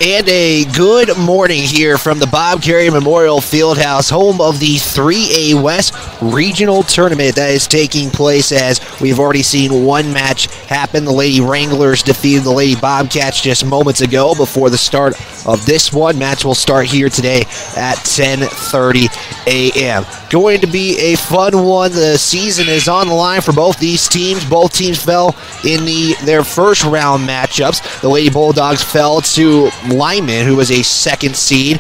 And a good morning here from the Bob Carey Memorial Fieldhouse, home of the 3A West Regional Tournament that is taking place, as we've already seen one match happen. The Lady Wranglers defeated the Lady Bobcats just moments ago before the start of this one. Match will start here today at 10:30 a.m. Going to be a fun one. The season is on the line for both these teams. Both teams fell in their first round matchups. The Lady Bulldogs fell to Lyman, who was a second seed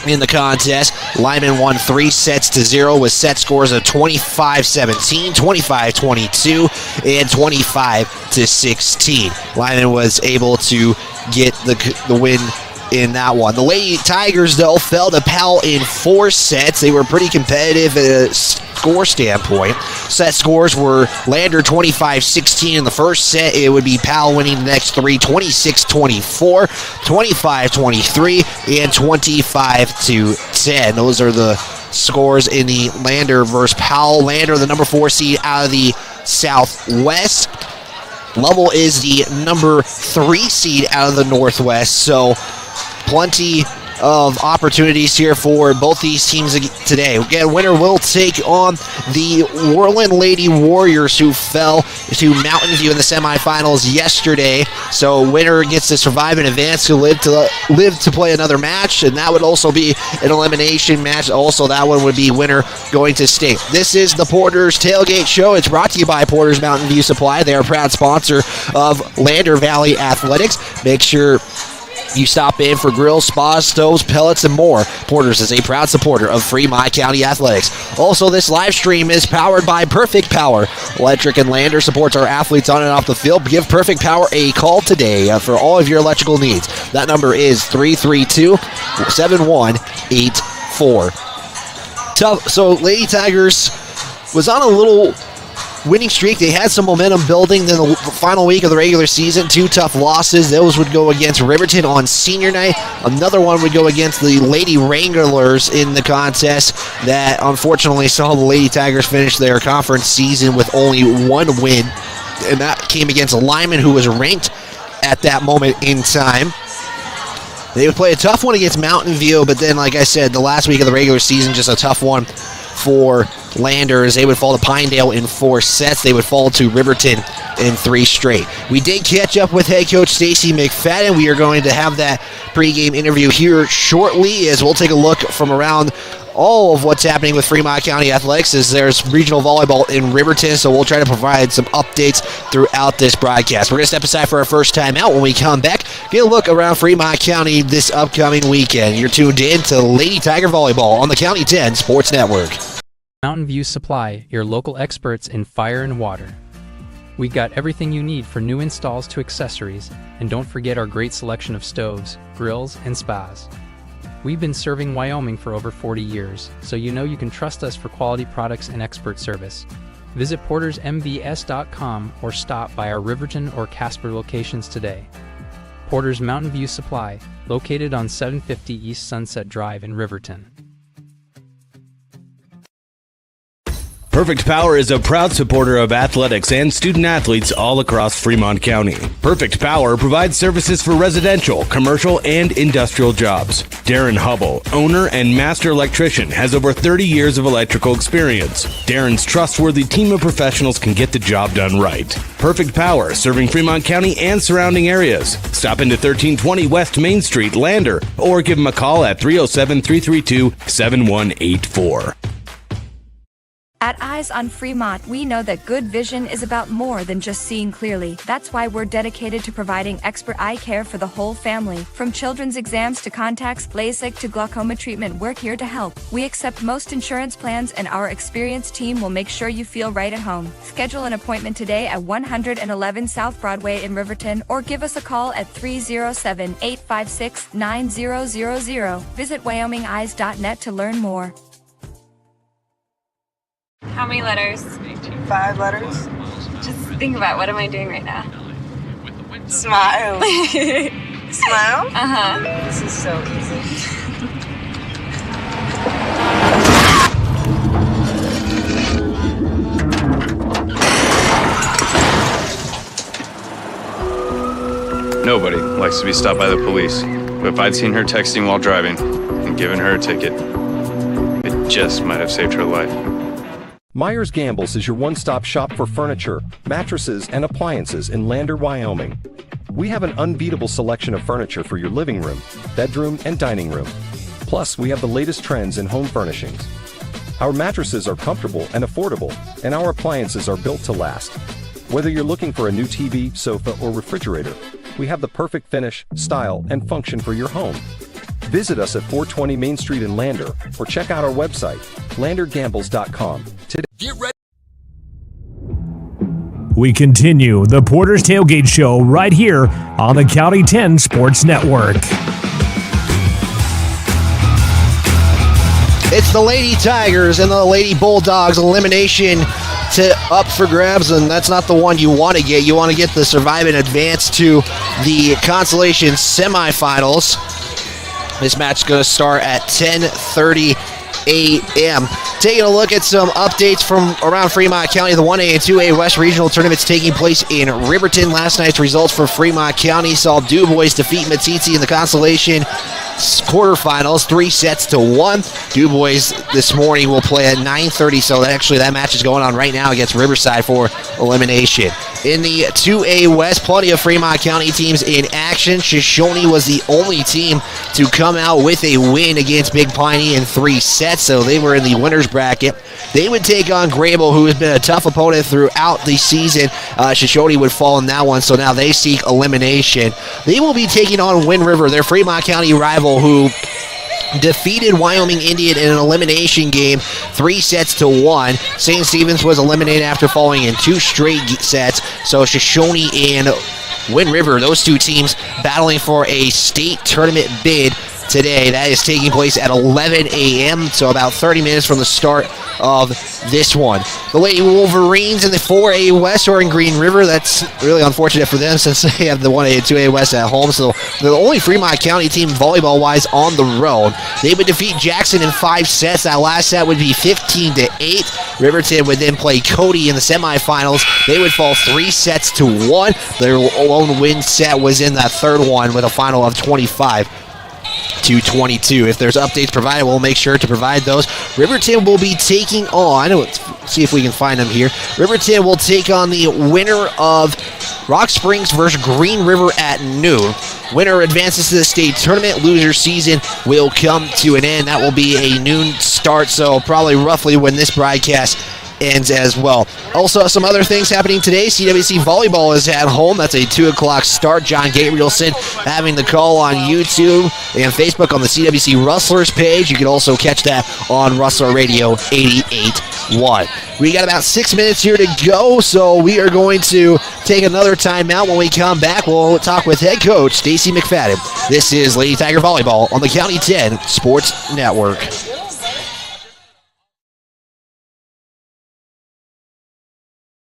in the contest. Lyman won 3-0 with set scores of 25-17, 25-22, and 25-16. Lyman was able to get the win in that one. The Lady Tigers, though, fell to Powell in 4 sets. They were pretty competitive at a score standpoint. Set scores were Lander 25-16 in the first set. It would be Powell winning the next 3, 26-24, 25-23, and 25-10. Those are the scores in the Lander versus Powell. Lander, the number 4 seed out of the Southwest. Lovell is the number 3 seed out of the Northwest, so plenty of opportunities here for both these teams today. Again, winner will take on the Worland Lady Warriors, who fell to Mountain View in the semifinals yesterday. So winner gets to survive and advance to live to play another match, and that would also be an elimination match. Also, that one would be winner going to state. This is the Porter's Tailgate Show. It's brought to you by Porter's Mountain View Supply. They are a proud sponsor of Lander Valley Athletics. Make sure you stop in for grills, spas, stoves, pellets, and more. Porter's is a proud supporter of Fremont County Athletics. Also, this live stream is powered by Perfect Power. Electric and Lander supports our athletes on and off the field. Give Perfect Power a call today for all of your electrical needs. That number is 332-7184. So, Lady Tigers was on a little winning streak. They had some momentum building. Then the final week of the regular season, 2 tough losses. Those would go against Riverton on senior night. Another one would go against the Lady Wranglers in the contest that unfortunately saw the Lady Tigers finish their conference season with only 1 win. And that came against Lyman, who was ranked at that moment in time. They would play a tough one against Mountain View, but then, like I said, the last week of the regular season, just a tough one for Landers. They would fall to Pinedale in 4 sets. They would fall to Riverton in 3 straight. We did catch up with head coach Stacy McFadden. We are going to have that pregame interview here shortly, as we'll take a look from around all of what's happening with Fremont County Athletics, as there's regional volleyball in Riverton, so we'll try to provide some updates throughout this broadcast. We're going to step aside for our first time out. When we come back, get a look around Fremont County this upcoming weekend. You're tuned in to Lady Tiger Volleyball on the County 10 Sports Network. Mountain View Supply, your local experts in fire and water. We got everything you need for new installs to accessories, and don't forget our great selection of stoves, grills, and spas. We've been serving Wyoming for over 40 years, so you know you can trust us for quality products and expert service. Visit portersmbs.com or stop by our Riverton or Casper locations today. Porter's Mountain View Supply, located on 750 East Sunset Drive in Riverton. Perfect Power is a proud supporter of athletics and student athletes all across Fremont County. Perfect Power provides services for residential, commercial, and industrial jobs. Darren Hubble, owner and master electrician, has over 30 years of electrical experience. Darren's trustworthy team of professionals can get the job done right. Perfect Power, serving Fremont County and surrounding areas. Stop into 1320 West Main Street, Lander, or give him a call at 307-332-7184. At Eyes on Fremont, we know that good vision is about more than just seeing clearly. That's why we're dedicated to providing expert eye care for the whole family. From children's exams to contacts, LASIK to glaucoma treatment, we're here to help. We accept most insurance plans, and our experienced team will make sure you feel right at home. Schedule an appointment today at 111 South Broadway in Riverton, or give us a call at 307-856-9000. Visit WyomingEyes.net to learn more. How many letters? 5 letters. Just think about, what am I doing right now? Smile. Smile? Uh-huh. This is so easy. Nobody likes to be stopped by the police, but if I'd seen her texting while driving and given her a ticket, it just might have saved her life. Myers Gambles is your one-stop shop for furniture, mattresses, and appliances in Lander, Wyoming. We have an unbeatable selection of furniture for your living room, bedroom, and dining room. Plus, we have the latest trends in home furnishings. Our mattresses are comfortable and affordable, and our appliances are built to last. Whether you're looking for a new TV, sofa, or refrigerator, we have the perfect finish, style, and function for your home. Visit us at 420 Main Street in Lander, or check out our website, landergambles.com. Get ready. We continue the Porter's Tailgate Show right here on the County 10 Sports Network. It's the Lady Tigers and the Lady Bulldogs elimination up for grabs, and that's not the one you want to get. You want to get the survive and advance to the consolation semifinals. This match is going to start at 10:30 a.m. Taking a look at some updates from around Fremont County. The 1A and 2A West Regional Tournaments taking place in Riverton. Last night's results for Fremont County saw DuBois defeat Matiti in the consolation quarterfinals, 3-1. DuBois this morning will play at 9:30, so that match is going on right now against Riverside for elimination. In the 2A West, plenty of Fremont County teams in action. Shoshone was the only team to come out with a win against Big Piney in 3 sets, so they were in the winner's bracket. They would take on Grable, who has been a tough opponent throughout the season. Shoshone would fall in that one, so now they seek elimination. They will be taking on Wind River, their Fremont County rival, who defeated Wyoming Indian in an elimination game 3-1. St. Stephen's was eliminated after falling in 2 straight sets, so Shoshone and Wind River, those two teams battling for a state tournament bid today. That is taking place at 11 a.m., so about 30 minutes from the start of this one. The Lady Wolverines in the 4A West are in Green River. That's really unfortunate for them since they have the 1A and 2A West at home, so they're the only Fremont County team volleyball-wise on the road. They would defeat Jackson in 5 sets. That last set would be 15-8. Riverton would then play Cody in the semifinals. They would fall 3-1. Their lone win set was in that third one with a final of 25-22. If there's updates provided, we'll make sure to provide those. Riverton will be taking on, let's see if we can find them here. Riverton will take on the winner of Rock Springs versus Green River at noon. Winner advances to the state tournament. Loser season will come to an end. That will be a noon start, so probably roughly when this broadcast ends as well. Also, some other things happening today. CWC Volleyball is at home. That's a 2 o'clock start. John Gabrielson having the call on YouTube and Facebook on the CWC Rustlers page. You can also catch that on Rustler Radio 88.1. We got about 6 minutes here to go, so we are going to take another timeout. When we come back, we'll talk with head coach Stacy McFadden. This is Lady Tiger Volleyball on the County 10 Sports Network.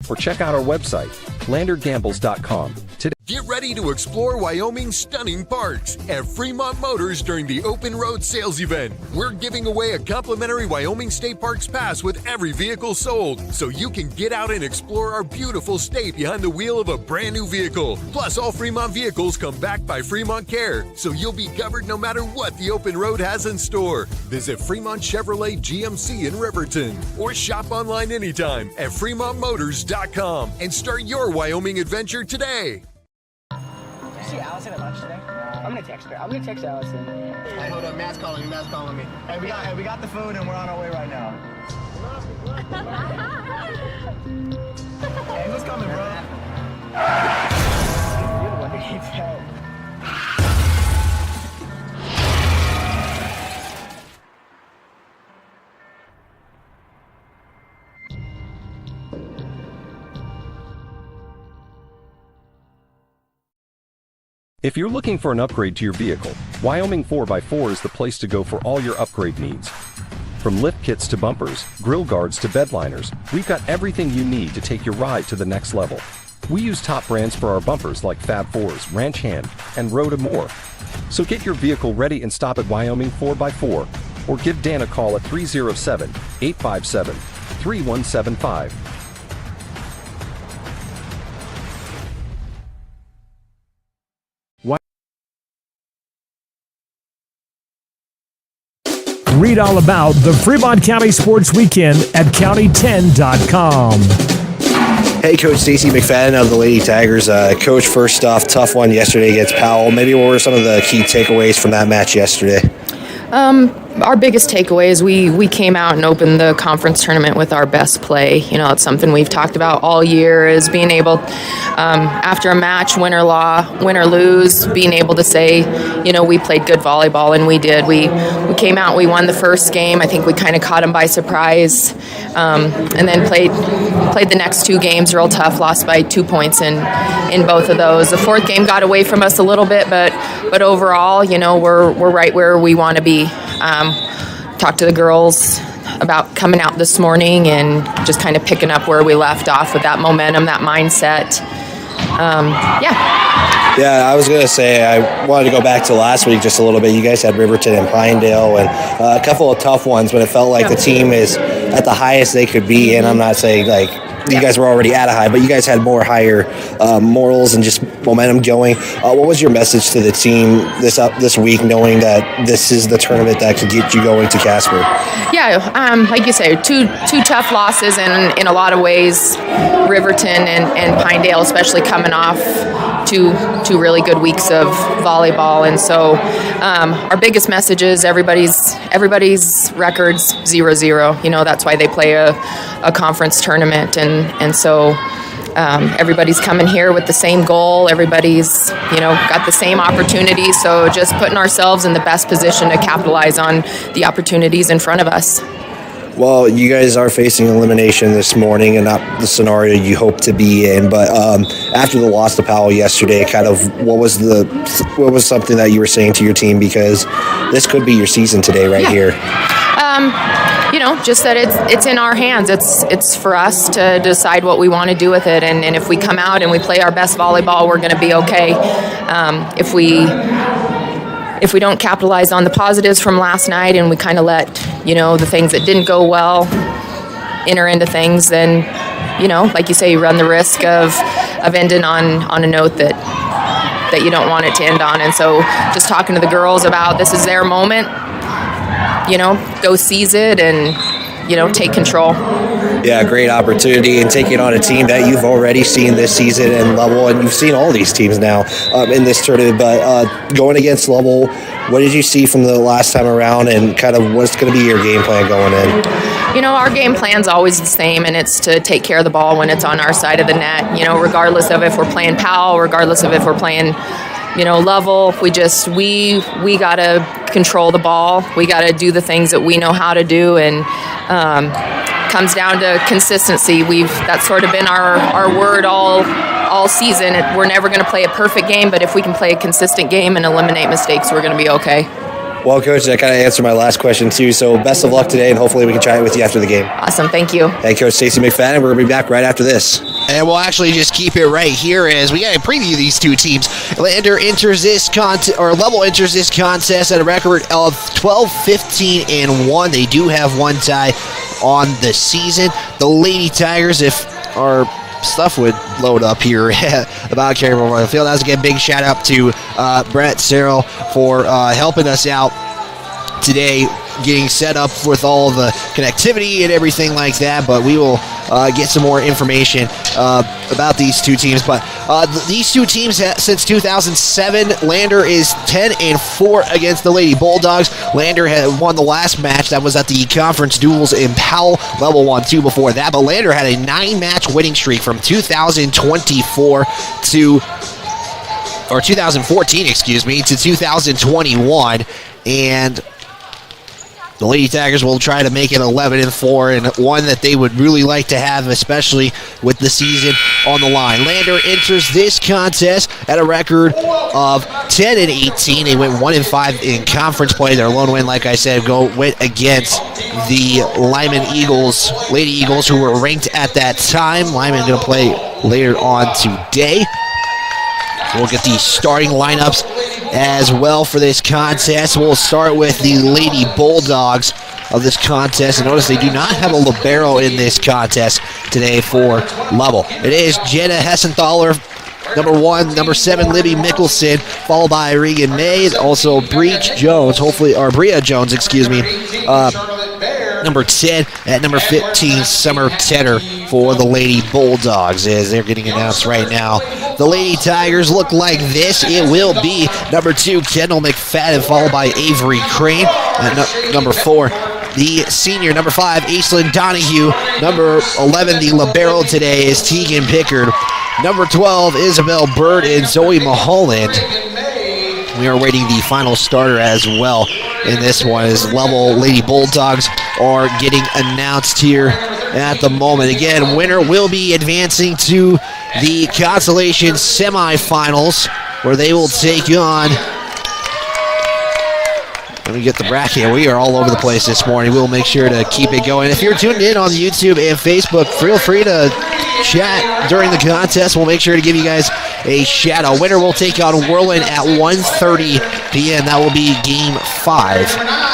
Or check out our website, landergambles.com. Get ready to explore Wyoming's stunning parks at Fremont Motors during the Open Road Sales Event. We're giving away a complimentary Wyoming State Parks pass with every vehicle sold, so you can get out and explore our beautiful state behind the wheel of a brand new vehicle. Plus, all Fremont vehicles come backed by Fremont Care, so you'll be covered no matter what the Open Road has in store. Visit Fremont Chevrolet GMC in Riverton, or shop online anytime at fremontmotors.com and start your Wyoming adventure today. See Allison at lunch today? I'm gonna text her. I'm gonna text Allison. Hey, hold up, Matt's calling me. Hey, we got the food and we're on our way right now. Hey, who's coming, bro? You're the one who needs help. If you're looking for an upgrade to your vehicle, Wyoming 4x4 is the place to go for all your upgrade needs. From lift kits to bumpers, grill guards to bed liners, we've got everything you need to take your ride to the next level. We use top brands for our bumpers like Fab 4s, Ranch Hand, and Rhoda Moore. So get your vehicle ready and stop at Wyoming 4x4, or give Dan a call at 307-857-3175. Read all about the Fremont County Sports Weekend at county10.com. Hey, Coach Stacy McFadden of the Lady Tigers. Coach, first off, tough one yesterday against Powell. Maybe what were some of the key takeaways from that match yesterday? Our biggest takeaway is we came out and opened the conference tournament with our best play. You know, it's something we've talked about all year, is being able, after a match, win or lose, being able to say, you know, we played good volleyball, and we did. We came out, we won the first game. I think we kind of caught them by surprise, and then played the next two games real tough, lost by 2 points in both of those. The fourth game got away from us a little bit, but overall, you know, we're right where we want to be. Talked to the girls about coming out this morning and just kind of picking up where we left off with that momentum, that mindset. Yeah, I was going to say, I wanted to go back to last week just a little bit. You guys had Riverton and Pinedale and a couple of tough ones, but it felt like the team is at the highest they could be, and I'm not saying like you guys were already at a high, but you guys had more higher morals and just momentum going. What was your message to the team this week, knowing that this is the tournament that could get you going to Casper? Yeah, like you say, two tough losses, and in a lot of ways, Riverton and Pinedale, especially coming off two really good weeks of volleyball. And so our biggest message is everybody's record's 0-0. You know, that's why they play a conference tournament, and so everybody's coming here with the same goal. Everybody's, you know, got the same opportunities. So just putting ourselves in the best position to capitalize on the opportunities in front of us. Well, you guys are facing elimination this morning, and not the scenario you hope to be in. But after the loss to Powell yesterday, kind of what was something that you were saying to your team, because this could be your season today, right here? You know, just that it's in our hands. It's for us to decide what we want to do with it, and if we come out and we play our best volleyball, we're going to be okay. If we don't capitalize on the positives from last night and we kind of let, you know, the things that didn't go well enter into things, then, you know, like you say, you run the risk of ending on a note that you don't want it to end on. And so just talking to the girls about this is their moment, you know, go seize it and, you know, take control. Yeah, great opportunity, and taking on a team that you've already seen this season in Lovell, and you've seen all these teams now in this tournament. But going against Lovell, what did you see from the last time around, and kind of what's going to be your game plan going in? You know, our game plan's always the same, and it's to take care of the ball when it's on our side of the net. You know, regardless of if we're playing Powell, regardless of if we're playing, you know, Lovell, we got to control the ball. We got to do the things that we know how to do, and comes down to consistency. That's sort of been our word all season. We're never going to play a perfect game, but if we can play a consistent game and eliminate mistakes, we're going to be okay. Well, Coach, that kind of answered my last question, too. So best of luck today, and hopefully we can chat with you after the game. Lovell, thank you. Hey, Coach Stacy McFadden. We're going to be back right after this. And we'll actually just keep it right here as we got to preview these two teams. Lovell enters this contest at a record of 12-15-1. They do have one tie on the season. The Lady Tigers, if our stuff would load up here about Carey Memorial Field. That was again, big shout out to Brett Serrell for helping us out today, getting set up with all the connectivity and everything like that. But we will get some more information about these two teams. But these two teams, since 2007, Lander is 10-4 against the Lady Bulldogs. Lander had won the last match. That was at the conference duels in Powell. Lovell won 2 before that. But Lander had a 9-match winning streak from 2014, to 2021. And the Lady Tigers will try to make it 11-4, and one that they would really like to have, especially with the season on the line. Lander enters this contest at a record of 10-18. They went 1-5 in conference play. Their lone win, like I said, went against the Lyman Eagles, Lady Eagles, who were ranked at that time. Lyman going to play later on today. We'll get the starting lineups as well for this contest. We'll start with the Lady Bulldogs of this contest. And notice they do not have a libero in this contest today for Lovell. It is Jenna Hessenthaler number 1, number 7, Libby Mickelson, followed by Regan May, also Bria Jones, number 10, at number 15, Summer Tedder for the Lady Bulldogs, as they're getting announced right now. The Lady Tigers look like this. It will be number 2, Kendall McFadden, followed by Avery Crane. At number 4, the senior. Number 5, Aislinn Donahue. Number 11, the libero today is Tegan Pickard. Number 12, Isabel Bird and Zoe Mulholland. We are waiting the final starter as well in this one, as Lovell Lady Bulldogs are getting announced here at the moment. Again, winner will be advancing to the consolation semifinals, where they will take on... Let me get the bracket. We are all over the place this morning. We'll make sure to keep it going. If you're tuned in on YouTube and Facebook, feel free to chat during the contest. We'll make sure to give you guys a shout out. Winner will take on Whirlin at 1:30 p.m. That will be game 5.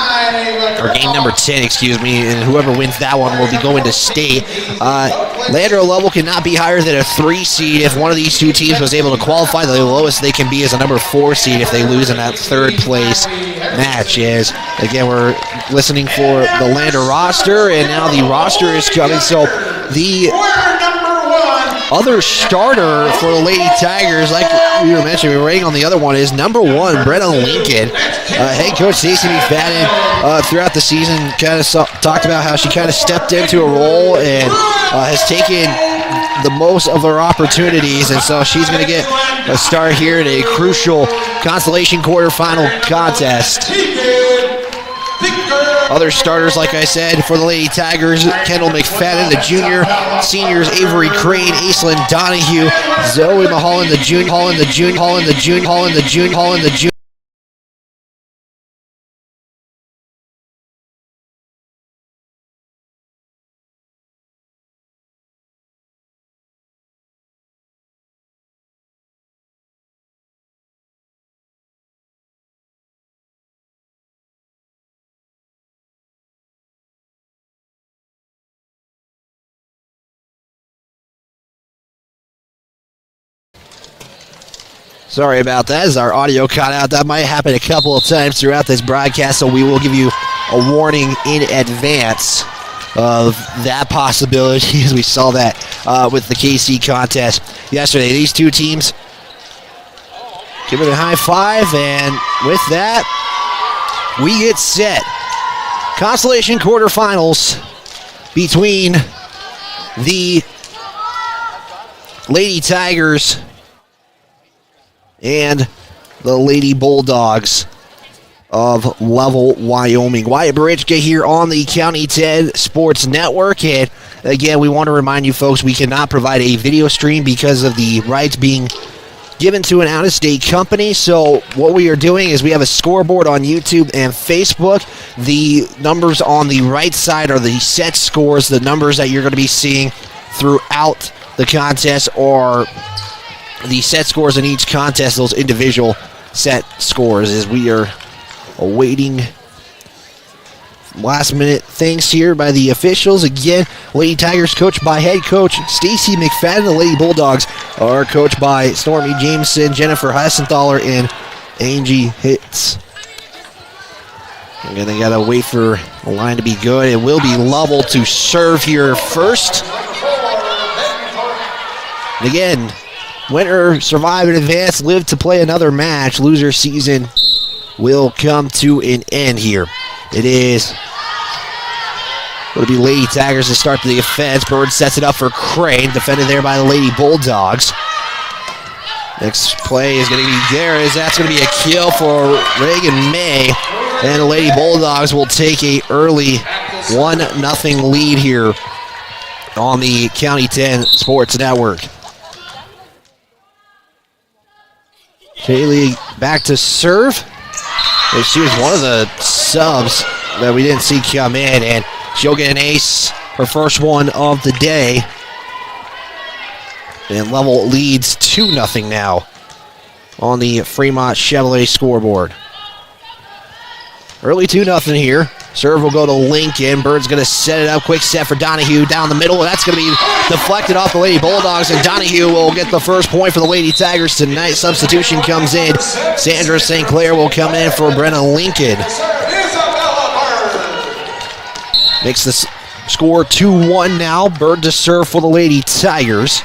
Or game number 10, excuse me. And whoever wins that one will be going to state. Lander or Lovell cannot be higher than a 3 seed. If one of these two teams was able to qualify, the lowest they can be is a number 4 seed if they lose in that 3rd place match. Is again, we're listening for the Lander roster, and now the roster is coming. So the other starter for the Lady Tigers, like we were mentioning, we were waiting on the other one, is number 1, Brenna Lincoln. Head coach Stacey McFadden throughout the season kind of talked about how she kind of stepped into a role and has taken the most of her opportunities, and so she's going to get a start here in a crucial consolation quarterfinal contest. Other starters, like I said, for the Lady Tigers, Kendall McFadden, the junior. Seniors, Avery Crane, Aislinn Donahue, Zoe Mulholland, the junior. Sorry about that, as our audio cut out. That might happen a couple of times throughout this broadcast, so we will give you a warning in advance of that possibility, as we saw that with the KC contest yesterday. These two teams give it a high five, and with that, we get set. Consolation quarterfinals between the Lady Tigers and the Lady Bulldogs of Lovell, Wyoming. Wyatt Barichka here on the County 10 Sports Network. And again, we want to remind you folks, we cannot provide a video stream because of the rights being given to an out-of-state company. So what we are doing is we have a scoreboard on YouTube and Facebook. The numbers on the right side are the set scores. The numbers that you're going to be seeing throughout the contest are the set scores in each contest, those individual set scores, as we are awaiting last-minute things here by the officials. Again, Lady Tigers coached by head coach Stacey McFadden. The Lady Bulldogs are coached by Stormy Jameson, Jennifer Hessenthaler, and Angie Hitz. Again, they got to wait for the line to be good. It will be Lovell to serve here first. And again, winner survive in advance, live to play another match. Loser season will come to an end here. It is going to be Lady Tigers to start the offense. Bird sets it up for Crane, defended there by the Lady Bulldogs. Next play is going to be there, as that's going to be a kill for Reagan May. And the Lady Bulldogs will take a early 1-0 lead here on the County 10 Sports Network. Kaylee back to serve. She was one of the subs that we didn't see come in, and she'll get an ace, her first one of the day. And Lovell leads 2-0 now on the Fremont Chevrolet scoreboard. Early 2-0 here. Serve will go to Lincoln. Bird's going to set it up. Quick set for Donahue down the middle. That's going to be deflected off the Lady Bulldogs, and Donahue will get the first point for the Lady Tigers tonight. Substitution comes in. Sandra St. Clair will come in for Brenna Lincoln. Makes the score 2-1 now. Bird to serve for the Lady Tigers.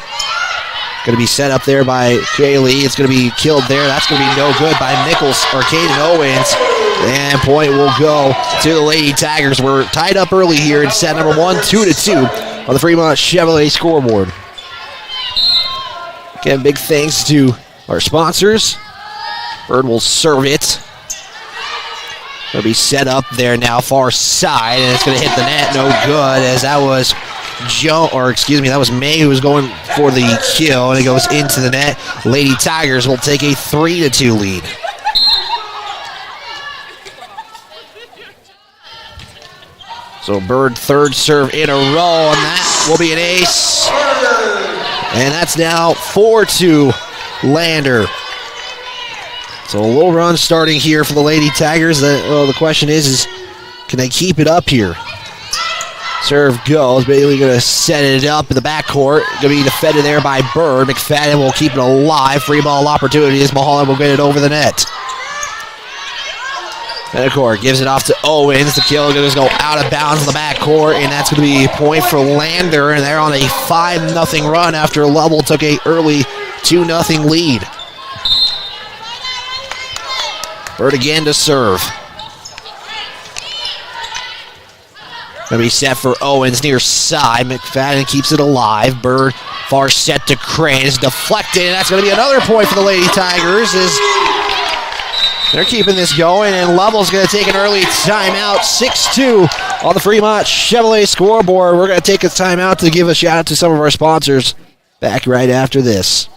Going to be set up there by Kaylee. It's going to be killed there. That's going to be no good by Nichols or Caden Owens. And point will go to the Lady Tigers. We're tied up early here in set number 1, 2-2 on the Fremont Chevrolet scoreboard. Again, big thanks to our sponsors. Bird will serve it. Going to be set up there now, far side, and it's going to hit the net. No good, as that was that was May who was going for the kill, and it goes into the net. Lady Tigers will take a 3-2 lead. So Bird third serve in a row, and that will be an ace. And that's now 4-2 Lander. So a little run starting here for the Lady Tigers. The question is can they keep it up here? Serve goes. Bailey going to set it up in the backcourt. Going to be defended there by Bird. McFadden will keep it alive. Free ball opportunity as Mulholland will get it over the net. Betancourt gives it off to Owens. The kill is going to go out of bounds in the backcourt, and that's going to be a point for Lander, and they're on a 5-0 run after Lovell took a early 2-0 lead. Bird again to serve. Going to be set for Owens near side. McFadden keeps it alive. Bird far set to Crane. It's deflected, and that's going to be another point for the Lady Tigers. They're keeping this going, and Lovell's going to take an early timeout. 6-2 on the Fremont Chevrolet scoreboard. We're going to take a timeout to give a shout out to some of our sponsors. Back right after this.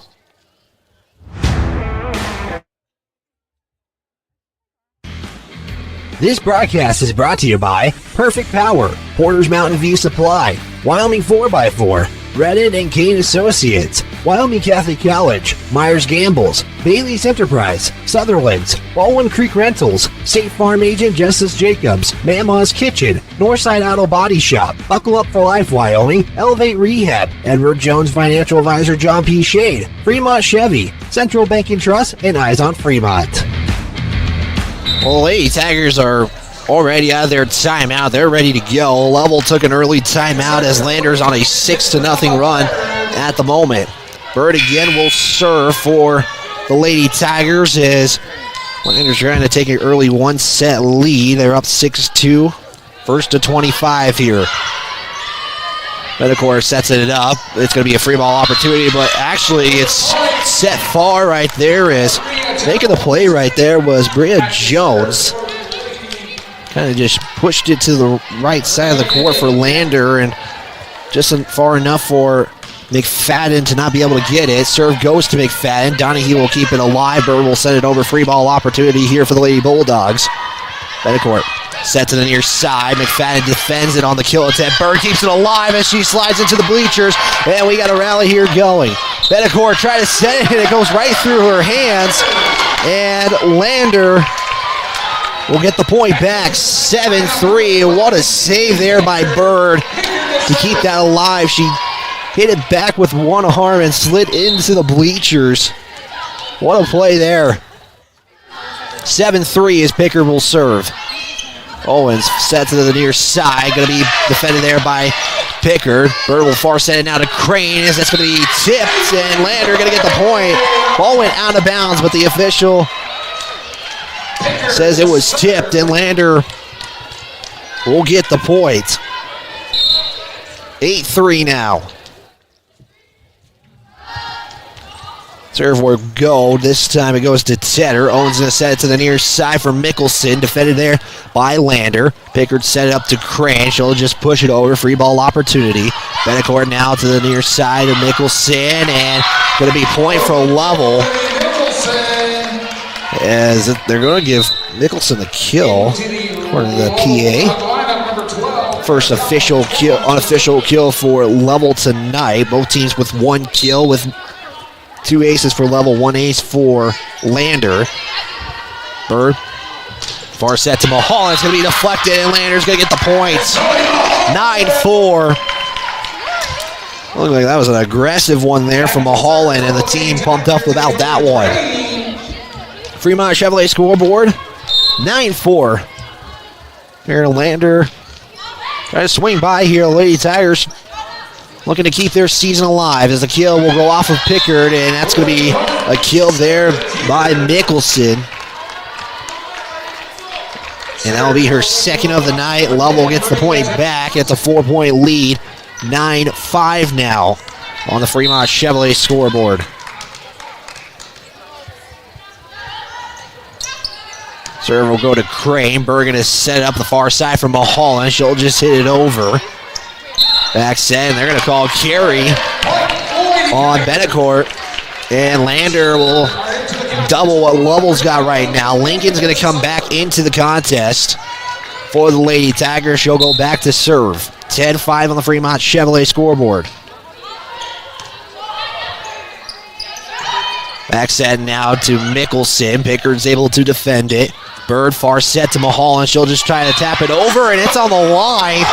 This broadcast is brought to you by Perfect Power, Porter's Mountain View Supply, Wyoming 4x4, Redden and Kane Associates, Wyoming Catholic College, Myers Gambles, Bailey's Enterprise, Sutherland's, Baldwin Creek Rentals, State Farm Agent Justice Jacobs, Mama's Kitchen, Northside Auto Body Shop, Buckle Up for Life Wyoming, Elevate Rehab, Edward Jones Financial Advisor John P. Shade, Fremont Chevy, Central Banking Trust, and Eyes on Fremont. Well, Lady Tigers are already out of their timeout. They're ready to go. Lovell took an early timeout as Lander's on a 6-0 run at the moment. Bird again will serve for the Lady Tigers as Lander's trying to take an early 1-set lead. They're up 6-2. First to 25 here. Betancourt sets it up. It's going to be a free ball opportunity, but actually it's set far right there as making the play right there was Bria Jones. Kind of just pushed it to the right side of the court for Lander, and just far enough for McFadden to not be able to get it. Serve goes to McFadden. Donahue will keep it alive. Bird will send it over. Free ball opportunity here for the Lady Bulldogs. Betancourt set to the near side. McFadden defends it on the kill attempt. Bird keeps it alive as she slides into the bleachers. And we got a rally here going. Betancourt tried to set it, and it goes right through her hands. And Lander will get the point back. 7-3. What a save there by Bird to keep that alive. She hit it back with one arm and slid into the bleachers. What a play there. 7-3 as Pickard will serve. Owens set to the near side. Going to be defended there by Pickard. Bird will far set it now to Crane as that's going to be tipped, and Lander going to get the point. Ball went out of bounds, but the official says it was tipped, and Lander will get the point. 8-3 now. Serve will go. This time it goes to Tedder. Owens going to set it to the near side for Mickelson. Defended there by Lander. Pickard set it up to Crane. She'll just push it over. Free ball opportunity. Betancourt now to the near side of Mickelson. And going to be point for Lovell. As they're going to give Mickelson the kill, according to the PA. First official kill, unofficial kill for Lovell tonight. Both teams with one kill, with 2 aces for Lovell, 1 ace for Lander. Bird Far set to Mulholland. It's going to be deflected, and Lander's going to get the points. 9-4. Looked like that was an aggressive one there from Mulholland, and the team pumped up without that one. Fremont Chevrolet scoreboard, 9-4. Here, Lander trying to swing by here. Lady Tigers looking to keep their season alive as the kill will go off of Pickard, and that's going to be a kill there by Mickelson. And that will be her second of the night. Lovell gets the point back. It's a 4-point lead. 9-5 now on the Fremont Chevrolet scoreboard. Serve will go to Crane. Bergen has set it up the far side from Mulholland. She'll just hit it over. Back set, and they're going to call carry on Betancourt. And Lander will double what Lovell's got right now. Lincoln's going to come back into the contest for the Lady Tigers. She'll go back to serve. 10-5 on the Fremont Chevrolet scoreboard. Back set now to Mickelson. Pickard's able to defend it. Bird far set to Mulholland. She'll just try to tap it over, and it's on the line.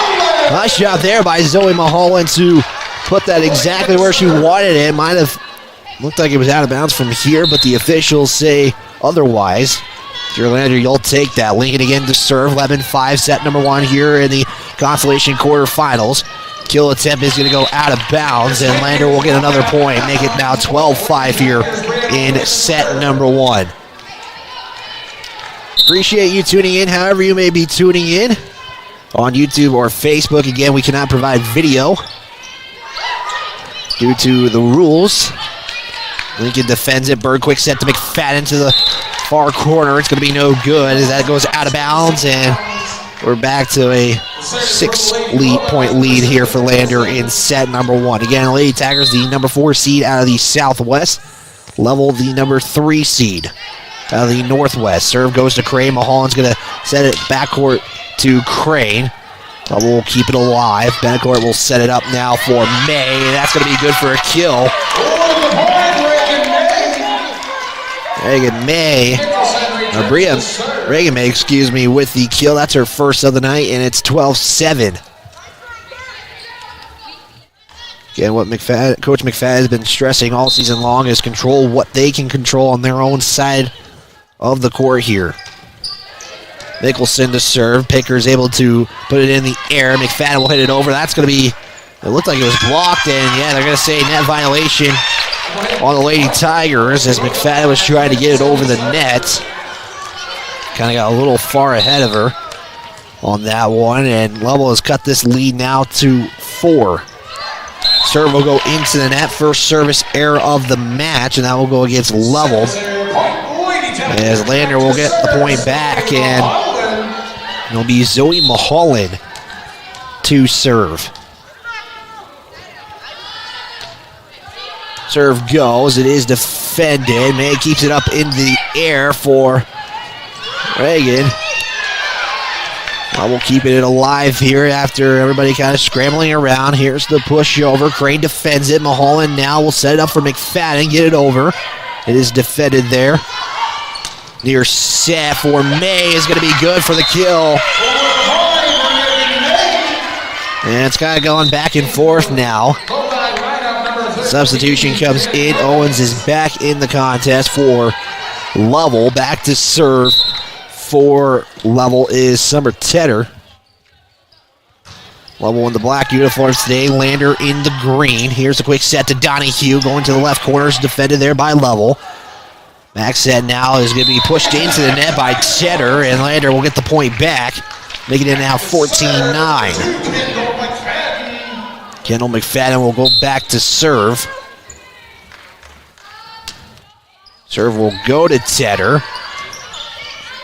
Nice job there by Zoe Mulholland to put that exactly where she wanted it. Might have looked like it was out of bounds from here, but the officials say otherwise. Lander, you'll take that. Lincoln again to serve. 11-5, set number 1 here in the consolation quarterfinals. Kill attempt is going to go out of bounds, and Lander will get another point. Make it now 12-5 here in set number 1. Appreciate you tuning in, however you may be tuning in on YouTube or Facebook. Again, we cannot provide video due to the rules. Lincoln defends it. Bird quick set to McFadden to the far corner. It's going to be no good as that goes out of bounds, and we're back to a 6-point lead here for Lander in set number 1. Again, Lady Tigers, the number 4 seed out of the Southwest. Lovell, the number 3 seed out of the Northwest. Serve goes to Crane. Mulholland's going to set it backcourt to Crane. Lovell will keep it alive. Betancourt will set it up now for May. That's going to be good for a kill. Reagan May, with the kill. That's her first of the night, and it's 12-7. Again, what Coach McFadden has been stressing all season long is control what they can control on their own side of the court here. Mickelson to serve. Picker's able to put it in the air. McFadden will hit it over. That's going to be, it looked like it was blocked, and yeah, they're going to say net violation on the Lady Tigers as McFadden was trying to get it over the net. Kind of got a little far ahead of her on that one, and Lovell has cut this lead now to 4. Serve will go into the net. First service error of the match, and that will go against Lovell. As Lander will get the point back, and it'll be Zoe Mulholland to serve. Serve goes. It is defended. May keeps it up in the air for Reagan. We'll keep it alive here after everybody kind of scrambling around. Here's the pushover. Crane defends it. Mulholland now will set it up for McFadden. Get it over. It is defended there. Near set for May is going to be good for the kill. And it's kind of going back and forth now. Substitution comes in. Owens is back in the contest for Lovell. Back to serve for Lovell is Summer Tedder. Lovell in the black uniforms today. Lander in the green. Here's a quick set to Donahue. Going to the left corner. Is defended there by Lovell. Back set now is going to be pushed into the net by Tedder, and Lander will get the point back, making it now 14-9. Kendall McFadden will go back to serve. Serve will go to Tedder.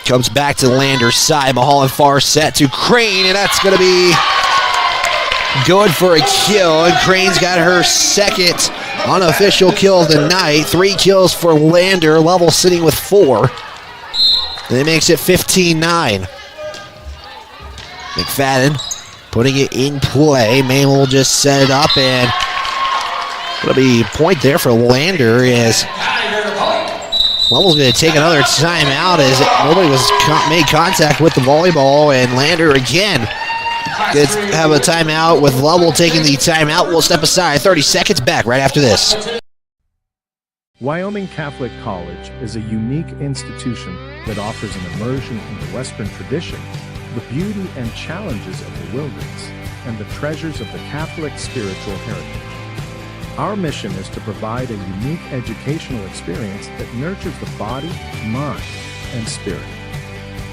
Comes back to Lander's side. Mulholland far set to Crane, and that's going to be good for a kill. And Crane's got her second unofficial kill of the night. 3 kills for Lander. Lovell sitting with 4. And it makes it 15-9. McFadden putting it in play. May will just set it up, and it'll be a point there for Lander as Lovell's going to take another timeout as nobody was made contact with the volleyball, and Lander again gets have a timeout with Lovell taking the timeout. We'll step aside 30 seconds, back right after this. Wyoming Catholic College is a unique institution that offers an immersion into Western tradition, the beauty and challenges of the wilderness, and the treasures of the Catholic spiritual heritage. Our mission is to provide a unique educational experience that nurtures the body, mind, and spirit.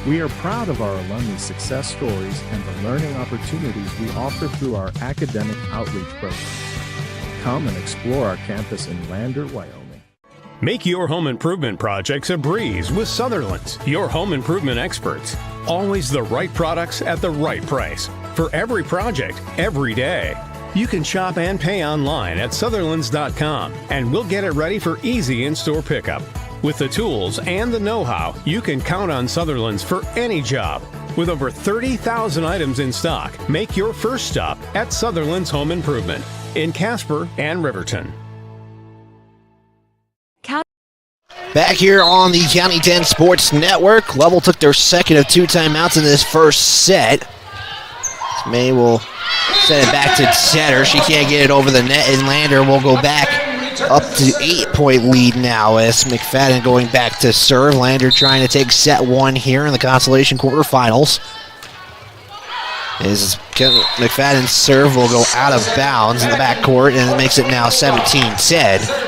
We are proud of our alumni success stories and the learning opportunities we offer through our academic outreach programs. Come and explore our campus in Lander, Wyoming. Make your home improvement projects a breeze with Sutherland's, your home improvement experts. Always the right products at the right price. For every project, every day. You can shop and pay online at Sutherlands.com, and we'll get it ready for easy in-store pickup. With the tools and the know-how, you can count on Sutherlands for any job. With over 30,000 items in stock, make your first stop at Sutherland's Home Improvement in Casper and Riverton. Back here on the County 10 Sports Network, Lovell took their second of 2 timeouts in this first set. May will send it back to center. She can't get it over the net, and Lander will go back up to 8-point lead now as McFadden going back to serve. Lander trying to take set 1 here in the consolation quarterfinals. As McFadden's serve will go out of bounds in the backcourt, and it makes it now 17-10.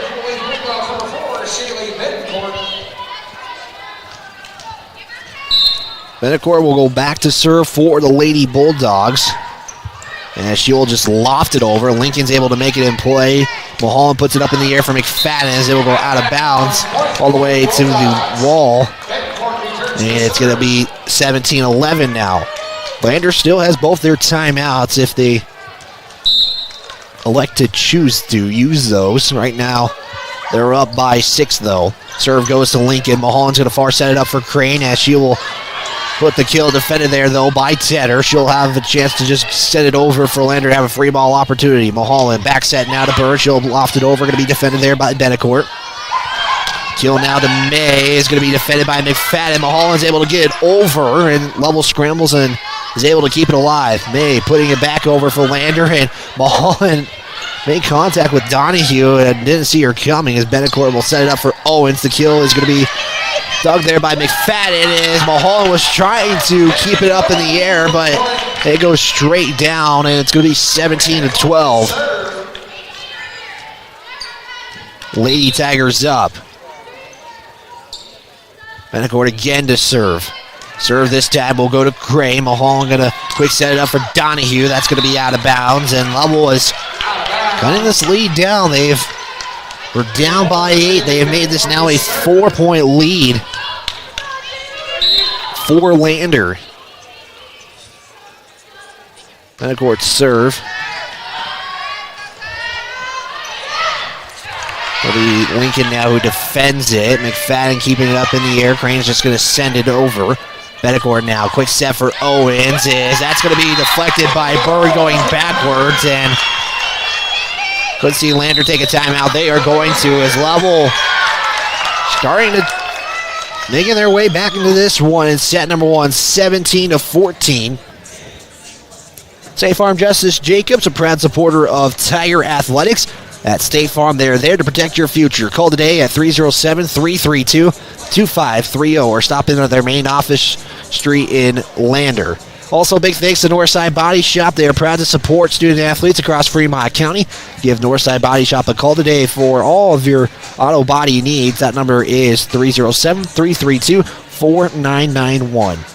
Benacourt will go back to serve for the Lady Bulldogs. And she'll just loft it over. Lincoln's able to make it in play. Mulholland puts it up in the air for McFadden as it will go out of bounds all the way to the wall. And it's going to be 17-11 now. Lander still has both their timeouts if they elect to choose to use those. Right now, they're up by 6, though. Serve goes to Lincoln. Mulholland's going to far set it up for Crane as she will put the kill defended there, though, by Tedder. She'll have a chance to just set it over for Lander to have a free ball opportunity. Mulholland back set now to Bird. She'll loft it over. Going to be defended there by Benacourt. Kill now to May. Is going to be defended by McFadden. Mulholland's able to get it over, and Lovell scrambles and is able to keep it alive. May putting it back over for Lander, and Mulholland made contact with Donahue and didn't see her coming as Benacourt will set it up for Owens. The kill is going to be dug there by McFadden as Mulholland was trying to keep it up in the air, but it goes straight down, and it's going to be 17-12. Lady Tigers up. Benacourt again to serve. Serve this time will go to Gray. Mulholland going to quick set it up for Donahue. That's going to be out of bounds, and Lovell is cutting this lead down. We're down by 8. They have made this now a 4-point lead for Lander. Benacourt serve. It'll be Lincoln now who defends it. McFadden keeping it up in the air. Crane's just going to send it over. Benacourt now, quick set for Owens. That's going to be deflected by Bird going backwards, and couldn't see Lander take a timeout. They are going to, as Lovell starting to making their way back into this one in set number 1, 17-14. State Farm Justice Jacobs, a proud supporter of Tiger Athletics. At State Farm, they're there to protect your future. Call today at 307-332-2530 or stop in at their main office street in Lander. Also, big thanks to Northside Body Shop. They are proud to support student athletes across Fremont County. Give Northside Body Shop a call today for all of your auto body needs. That number is 307-332-4991.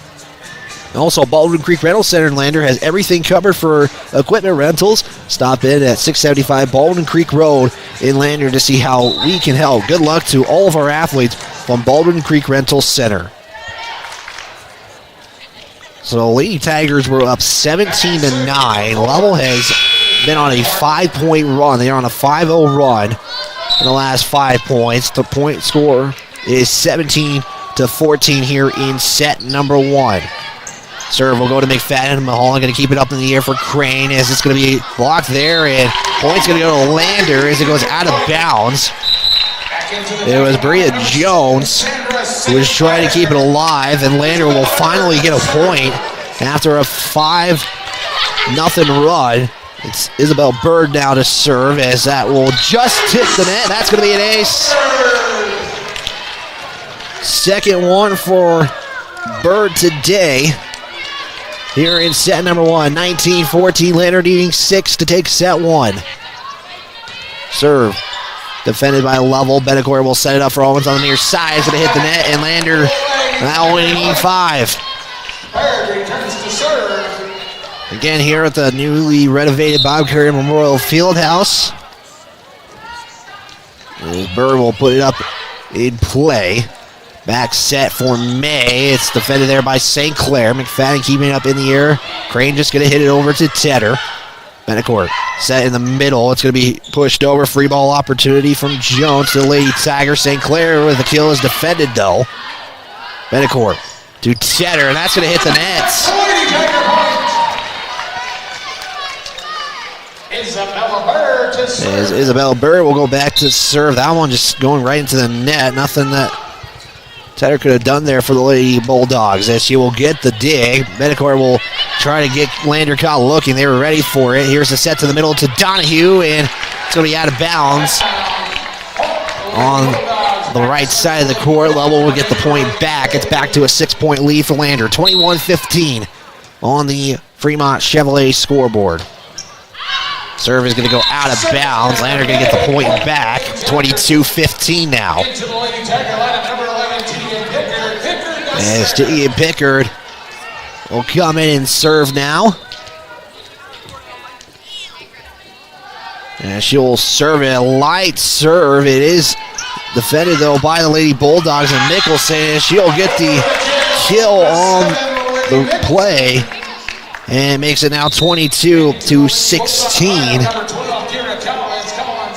Also, Baldwin Creek Rental Center in Lander has everything covered for equipment rentals. Stop in at 675 Baldwin Creek Road in Lander to see how we can help. Good luck to all of our athletes from Baldwin Creek Rental Center. So Lady Tigers were up 17-9. Lovell has been on a 5-point run. They are on a 5-0 run in the last 5 points. The point score is 17-14 here in set number 1. Serve will go to McFadden. Mulholland going to keep it up in the air for Crane as it's going to be blocked there, and point's going to go to Lander as it goes out of bounds. It was Bria Jones who was trying to keep it alive, and Lander will finally get a point after a 5-0 run. It's Isabel Bird now to serve, as that will just tip the net. That's going to be an ace. Second one for Bird today. Here in set number 1, 19-14. Lander needing 6 to take set 1. Serve defended by Lovell. Betancourt will set it up for Owens on the near side. It's going to hit the net, and Lander now only need 5. Again here at the newly renovated Bob Carrier Memorial Fieldhouse. Bird will put it up in play. Back set for May. It's defended there by St. Clair. McFadden keeping it up in the air. Crane just going to hit it over to Tedder. Betancourt set in the middle. It's going to be pushed over. Free ball opportunity from Jones to the Lady Tiger. St. Clair with the kill is defended though. Betancourt to Tedder, and that's going to hit the nets. As Isabel Bird will go back to serve. That one just going right into the net. Nothing that Tedder could have done there for the Lady Bulldogs, as she will get the dig. Betancourt will try to get Lander caught looking. They were ready for it. Here's the set to the middle to Donahue, and it's going to be out of bounds. On the right side of the court, Lovell will get the point back. It's back to a 6-point lead for Lander. 21-15 on the Fremont Chevrolet scoreboard. Serve is going to go out of bounds. Lander going to get the point back. 22-15 now. As Ian Pickard will come in and serve now. And she will serve it, a light serve. It is defended though by the Lady Bulldogs, and Mickelson, and she'll get the kill on the play. And makes it now 22-16.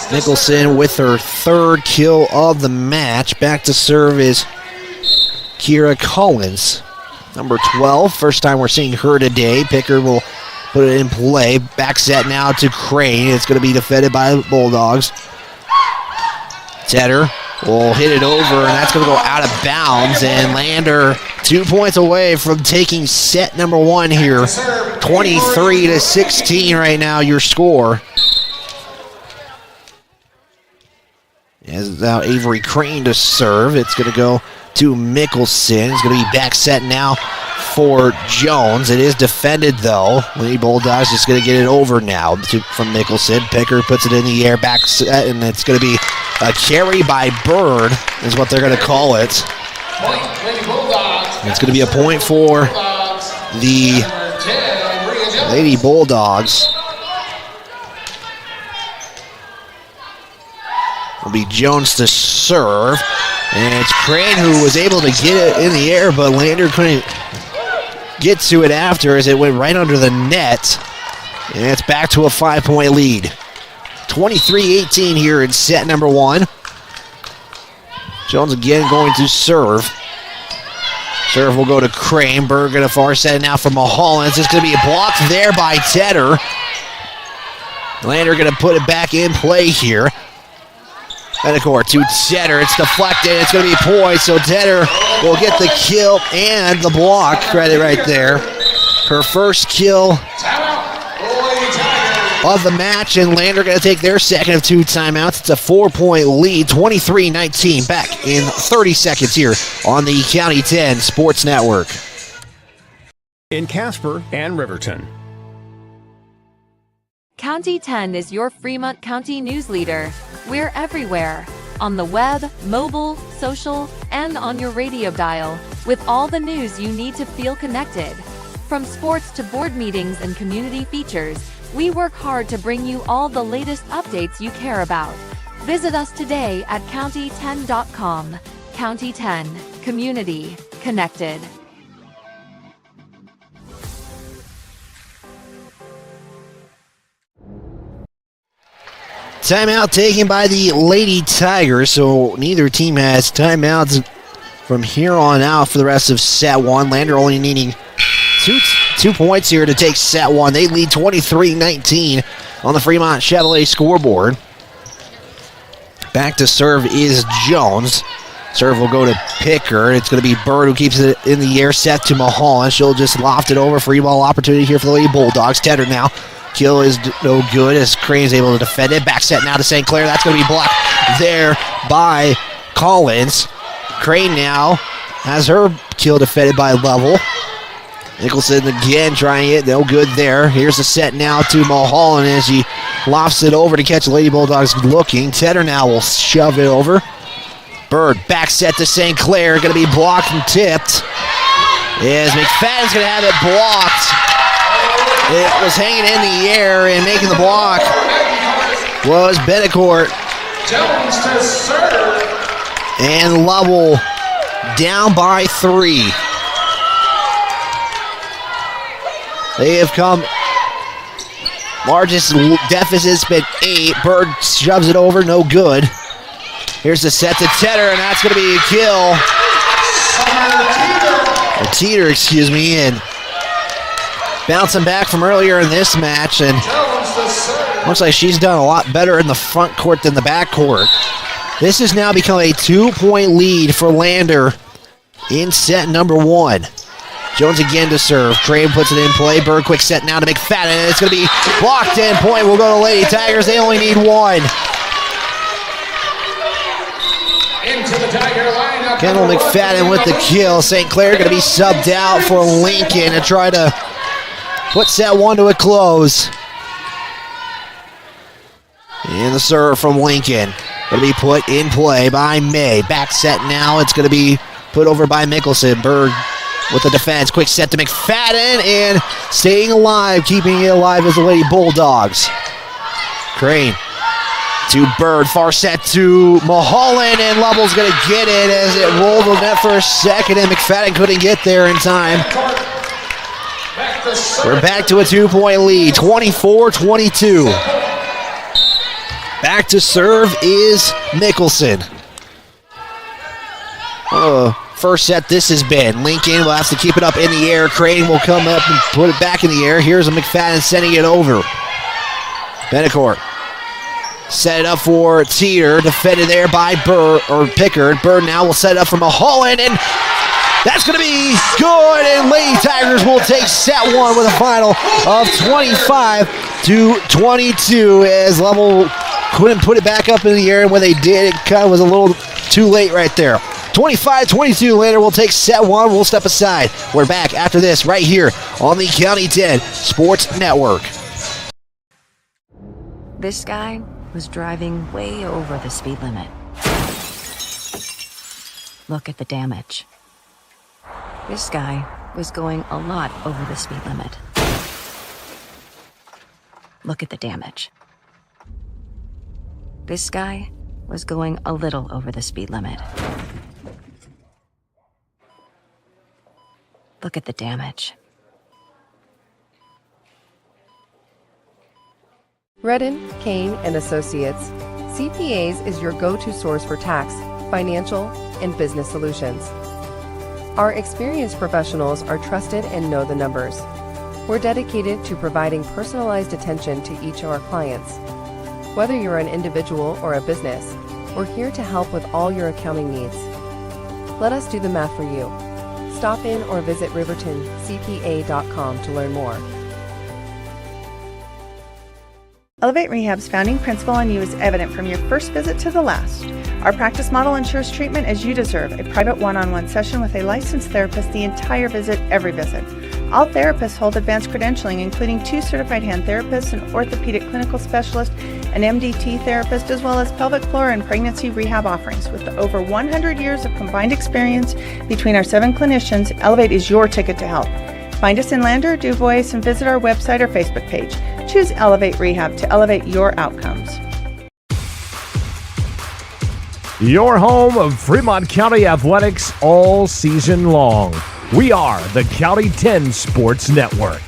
Mickelson with her 3rd kill of the match. Back to serve is Kira Collins, number 12. First time we're seeing her today. Pickard will put it in play. Back set now to Crane. It's going to be defended by the Bulldogs. Tedder will hit it over, and that's going to go out of bounds. And Lander 2 points away from taking set number 1 here. 23-16 right now, your score. As now Avery Crane to serve. It's going to go to Mickelson. It's going to be back set now for Jones. It is defended though. Lady Bulldogs just going to get it over now from Mickelson. Pickard puts it in the air, back set, and it's going to be a carry by Bird is what they're going to call it. It's going to be a point for the Lady Bulldogs. Will be Jones to serve. And it's Crane who was able to get it in the air, but Lander couldn't get to it after as it went right under the net. And it's back to a 5-point lead. 23-18 here in set number 1. Jones again going to serve. Serve will go to Crane. Berg at a far set now for Mulholland. It's going to be a block there by Tedder. Lander going to put it back in play here. Betancourt to Tedder. It's deflected. It's going to be poised, so Tedder will get the kill and the block credit right there. Her first kill of the match, and Lander going to take their second of 2 timeouts. It's a 4-point lead, 23-19. Back in 30 seconds here on the County 10 Sports Network. In Casper and Riverton. County 10 is your Fremont County news leader. We're everywhere, on the web, mobile, social, and on your radio dial, with all the news you need to feel connected. From sports to board meetings and community features, we work hard to bring you all the latest updates you care about. Visit us today at county10.com. County 10, community connected. Timeout taken by the Lady Tigers, so neither team has timeouts from here on out for the rest of set 1. Lander only needing two points here to take set 1. They lead 23-19 on the Fremont Chevrolet scoreboard. Back to serve is Jones. Serve will go to Picker. It's going to be Bird who keeps it in the air, set to Mulholland. She'll just loft it over. Free ball opportunity here for the Lady Bulldogs. Tedder now. Kill is no good as Crane's able to defend it. Back set now to St. Clair. That's going to be blocked there by Collins. Crane now has her kill defended by Lovell. Nicholson again trying it. No good there. Here's the set now to Mulholland as he lofts it over to catch the Lady Bulldogs looking. Tedder now will shove it over. Bird back set to St. Clair. Going to be blocked and tipped. As McFadden's going to have it blocked. It was hanging in the air, and making the block was Betancourt. And Lovell down by 3. They have come. Largest deficit's been 8. Bird shoves it over, no good. Here's the set to Tedder, and that's going to be a kill. Teeter, excuse me, and bouncing back from earlier in this match, and looks like she's done a lot better in the front court than the back court. This has now become a 2-point lead for Lander in set number 1. Jones again to serve. Crane puts it in play. Bird quick set now to McFadden, and it's going to be blocked in. Point will go to Lady Tigers. They only need 1. Kendall McFadden with the kill. St. Clair going to be subbed out for Lincoln to try to put set 1 to a close. And the serve from Lincoln going to be put in play by May. Back set now. It's going to be put over by Mickelson. Bird with the defense. Quick set to McFadden, and staying alive, keeping it alive is the Lady Bulldogs. Crane to Bird, far set to Mulholland, and Lovell's going to get it as it rolled the net for a second, and McFadden couldn't get there in time. We're back to a 2-point lead, 24-22. Back to serve is Mickelson. First set this has been. Lincoln will have to keep it up in the air. Crane will come up and put it back in the air. Here's a McFadden sending it over. Betancourt set it up for Teeter. Defended there by Pickard. Bird now will set it up for Mulholland, and that's going to be good. And Lady Tigers will take set 1 with a final of 25-22 as Lovell couldn't put it back up in the air, and when they did, it kind of was a little too late right there. 25-22, Lander will take set 1. We'll step aside. We're back after this right here on the County 10 Sports Network. This guy was driving way over the speed limit. Look at the damage. This guy was going a lot over the speed limit. Look at the damage. This guy was going a little over the speed limit. Look at the damage. Redden, Kane & Associates. CPAs is your go-to source for tax, financial, and business solutions. Our experienced professionals are trusted and know the numbers. We're dedicated to providing personalized attention to each of our clients. Whether you're an individual or a business, we're here to help with all your accounting needs. Let us do the math for you. Stop in or visit rivertoncpa.com to learn more. Elevate Rehab's founding principle on you is evident from your first visit to the last. Our practice model ensures treatment as you deserve, a private one-on-one session with a licensed therapist the entire visit, every visit. All therapists hold advanced credentialing, including 2 certified hand therapists, an orthopedic clinical specialist, an MDT therapist, as well as pelvic floor and pregnancy rehab offerings. With over 100 years of combined experience between our 7 clinicians, Elevate is your ticket to health. Find us in Lander, DuBois, and visit our website or Facebook page. Choose Elevate Rehab to elevate your outcomes. Your home of Fremont County Athletics all season long. We are the County 10 Sports Network.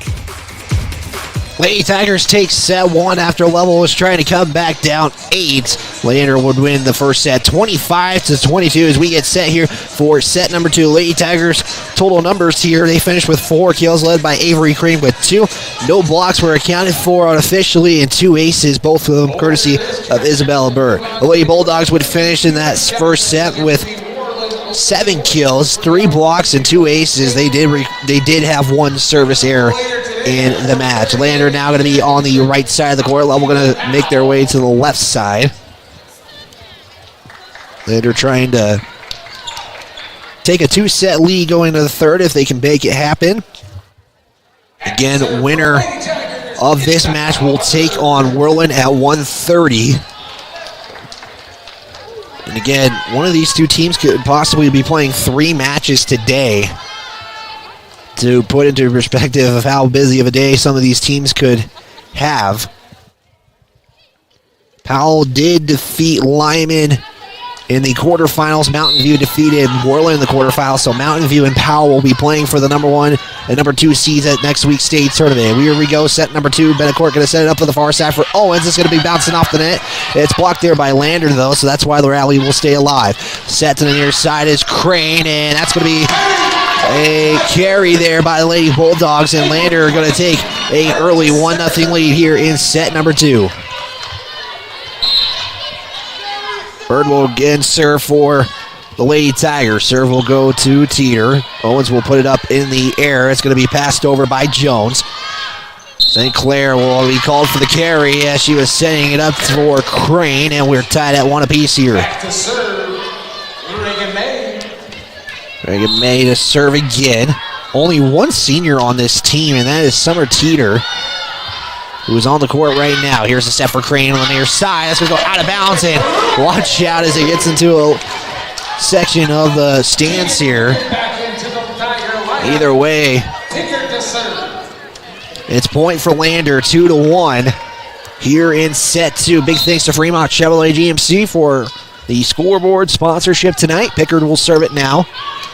Lady Tigers take set 1 after Lovell was trying to come back down 8. Lander would win the first set 25-22 as we get set here for set number 2. Lady Tigers total numbers here. They finished with 4 kills led by Avery Crane with 2. No blocks were accounted for unofficially and 2 aces, both of them courtesy of Isabella Burr. The Lady Bulldogs would finish in that first set with 7 kills, 3 blocks, and 2 aces. They did have 1 service error in the match. Lander now going to be on the right side of the court. Lovell going to make their way to the left side. Lander trying to take a 2-set lead going to the third if they can make it happen. Again, winner of this match will take on Whirland at 1:30. And again, one of these two teams could possibly be playing 3 matches today. To put into perspective of how busy of a day some of these teams could have. Powell did defeat Lyman in the quarterfinals. Mountain View defeated Whirland in the quarterfinals. So Mountain View and Powell will be playing for the number 1 and number 2 seeds at next week's state tournament. Here we go. Set number 2. Betancourt going to set it up to the far side for Owens. It's going to be bouncing off the net. It's blocked there by Lander, though, so that's why the rally will stay alive. Set to the near side is Crane, and that's going to be a carry there by the Lady Bulldogs, and Lander are going to take an early 1-0 lead here in set number 2. Bird will again serve for the Lady Tigers. Serve will go to Teeter. Owens will put it up in the air. It's going to be passed over by Jones. St. Clair will be called for the carry as she was setting it up for Crane, and we're tied at 1 apiece here. Reagan May to serve again. Only 1 senior on this team, and that is Summer Teeter, who is on the court right now. Here's a set for Crane on the near side. That's going to go out of bounds, and watch out as it gets into a section of the stands here. Either way, it's point for Lander, 2-1 here in set 2. Big thanks to Fremont Chevrolet GMC for the scoreboard sponsorship tonight. Pickard will serve it now.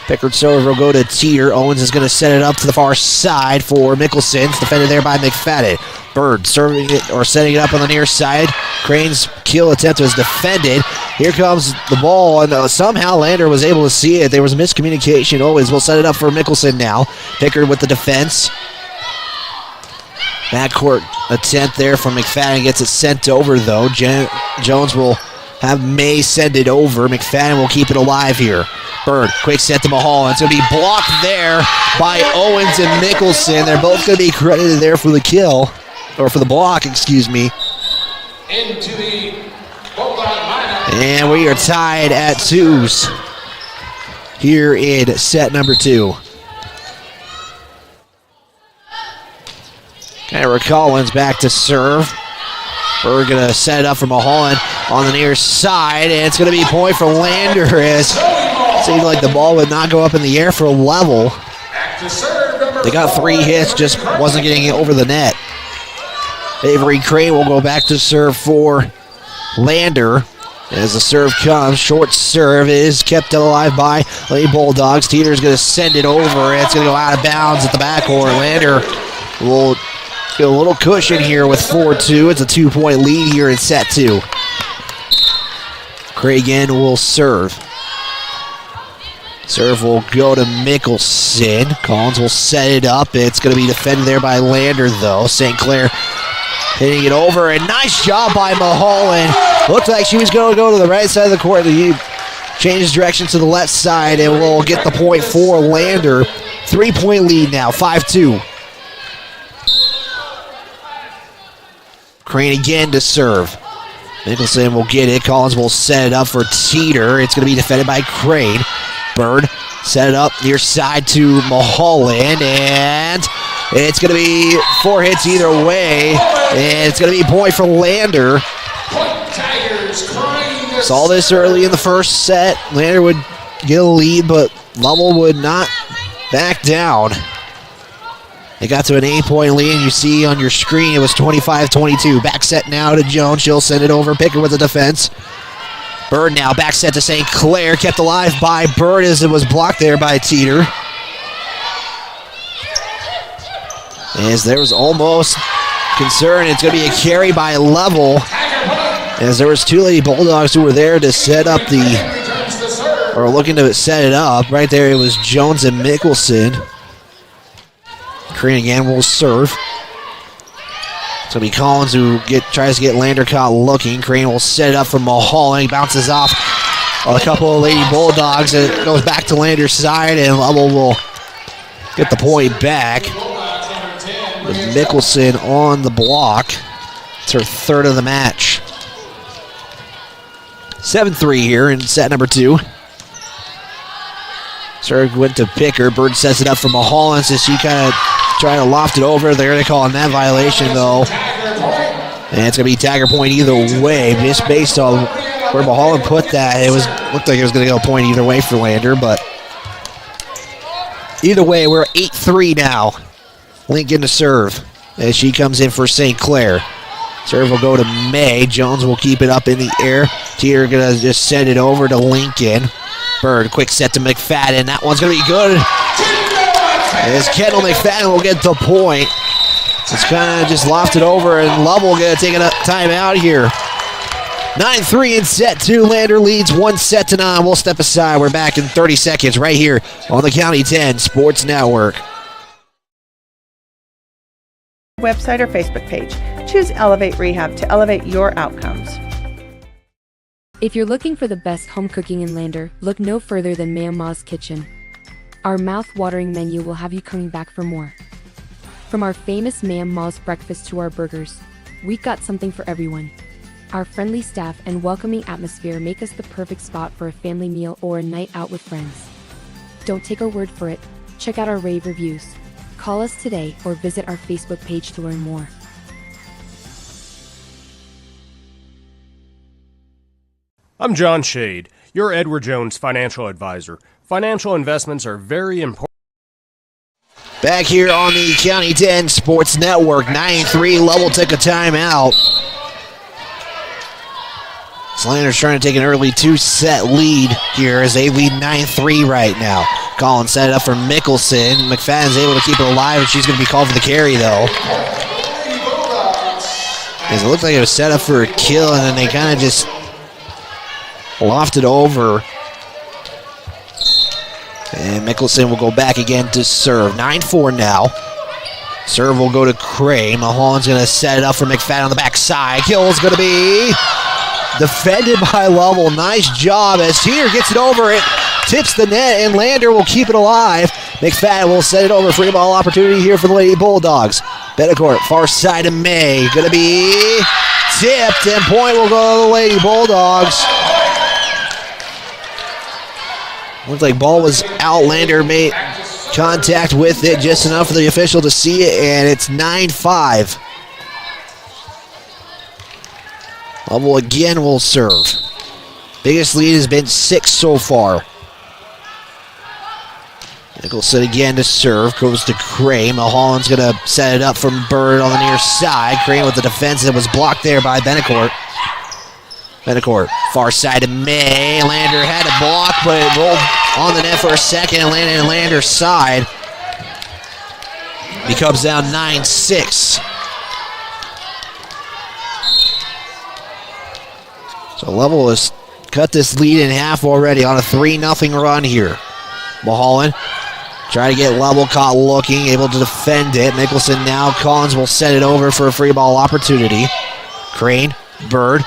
Pickard serve will go to Teeter. Owens is going to set it up to the far side for Mickelson. It's defended there by McFadden. Bird serving it or setting it up on the near side. Crane's kill attempt was defended. Here comes the ball, and somehow Lander was able to see it. There was miscommunication. Owens will set it up for Mickelson now. Pickard with the defense. Backcourt attempt there from McFadden. Gets it sent over, though. Jones will have May send it over. McFadden will keep it alive here. Bird, quick set to Mahal. It's going to be blocked there by Owens and Mickelson. They're both going to be credited there for the kill, or for the block, excuse me. Into the lineup. And we are tied at 2s here in set number 2. Kyra Collins back to serve. We're going to set it up for Mulholland on the near side, and it's going to be a point for Lander as it seemed like the ball would not go up in the air for a level. They got 3 hits, just wasn't getting it over the net. Avery Crane will go back to serve for Lander. As the serve comes, short serve is kept alive by Lady Bulldogs. Teeter's going to send it over. It's going to go out of bounds at the backcourt. Lander will get a little cushion here with 4-2. It's a 2-point lead here in set 2. Cragen will serve. Serve will go to Mickelson. Collins will set it up. It's going to be defended there by Lander, though. St. Clair hitting it over, and nice job by Mulholland. Looked like she was going to go to the right side of the court. He changes direction to the left side, and will get the point for Lander. 3-point lead now, 5-2. Crane again to serve. Mickelson will get it. Collins will set it up for Teeter. It's going to be defended by Crane. Bird set it up near side to Mulholland, and it's going to be 4 hits either way, and it's going to be a point for Lander. Saw this early in the first set. Lander would get a lead, but Lovell would not back down. They got to an 8-point lead, and you see on your screen it was 25-22. Back set now to Jones. She'll send it over. Picker with the defense. Bird now back set to St. Clair. Kept alive by Bird as it was blocked there by Teeter. As there was almost concern, it's going to be a carry by Lovell. as there was two Lady Bulldogs who were there to set up or looking to set it up. Right there, it was Jones and Mickelson. Crane again will serve. It's going to be Collins who tries to get Lander caught looking. Crane will set it up for Mulholland. He bounces off a couple of Lady Bulldogs, and it goes back to Lander's side, and Lovell will get the point back. With Mickelson on the block. It's her third of the match. 7-3 here in set number 2. Serve went to Picker. Bird sets it up for Mulholland, so she kind of tried to loft it over. They're going to call a net violation, though. And it's going to be Tiger point either way, just based on where Mulholland put that. It looked like it was going to go a point either way for Lander, but either way, we're 8-3 now. Lincoln to serve as she comes in for St. Clair. Serve will go to May. Jones will keep it up in the air. Teeter going to just send it over to Lincoln. Bird, quick set to McFadden. That one's going to be good. As Kendall McFadden will get the point. It's kind of just lofted over, and Lovell going to take a timeout here. 9-3 in set 2. Lander leads 1-0. We'll step aside. We're back in 30 seconds right here on the County 10 Sports Network. Website or Facebook page. Choose Elevate Rehab to elevate your outcomes. If you're looking for the best home cooking in Lander, look no further than Mama's Kitchen. Our mouth-watering menu will have you coming back for more. From our famous Mama's breakfast to our burgers, we've got something for everyone. Our friendly staff and welcoming atmosphere make us the perfect spot for a family meal or a night out with friends. Don't take our word for it. Check out our rave reviews. Call us today or visit our Facebook page to learn more. I'm John Shade, your Edward Jones financial advisor. Financial investments are very important. Back here on the County 10 Sports Network, 9-3. Lovell took a timeout. Slander's trying to take an early 2-set lead here as they lead 9-3 right now. Collins set it up for Mickelson. McFadden's able to keep it alive, and she's going to be called for the carry, though. As it looked like it was set up for a kill, and then they kind of just lofted over. And Mickelson will go back again to serve. 9-4 now. Serve will go to Crane. Mulholland's going to set it up for McFadden on the backside. Kill is going to be defended by Lovell. Nice job as Teeter gets it over. It tips the net, and Lander will keep it alive. McFadden will set it over. Free ball opportunity here for the Lady Bulldogs. Betancourt, far side of May. Going to be tipped, and point will go to the Lady Bulldogs. Looks like ball was out. Lander made contact with it just enough for the official to see it, and it's 9-5. Lovell again will serve. Biggest lead has been 6 so far. Nicholson again to serve. Goes to Crane. Mulholland's going to set it up from Bird on the near side. Crane with the defense that was blocked there by Betancourt. Betancourt, far side to May. Lander had a block, but it rolled on the net for a second and landed in Lander's side. Becomes down 9-6. So Lovell has cut this lead in half already on a 3-0 run here. Mulholland trying to get Lovell caught looking, able to defend it. Mickelson now. Collins will set it over for a free ball opportunity. Crane, Bird,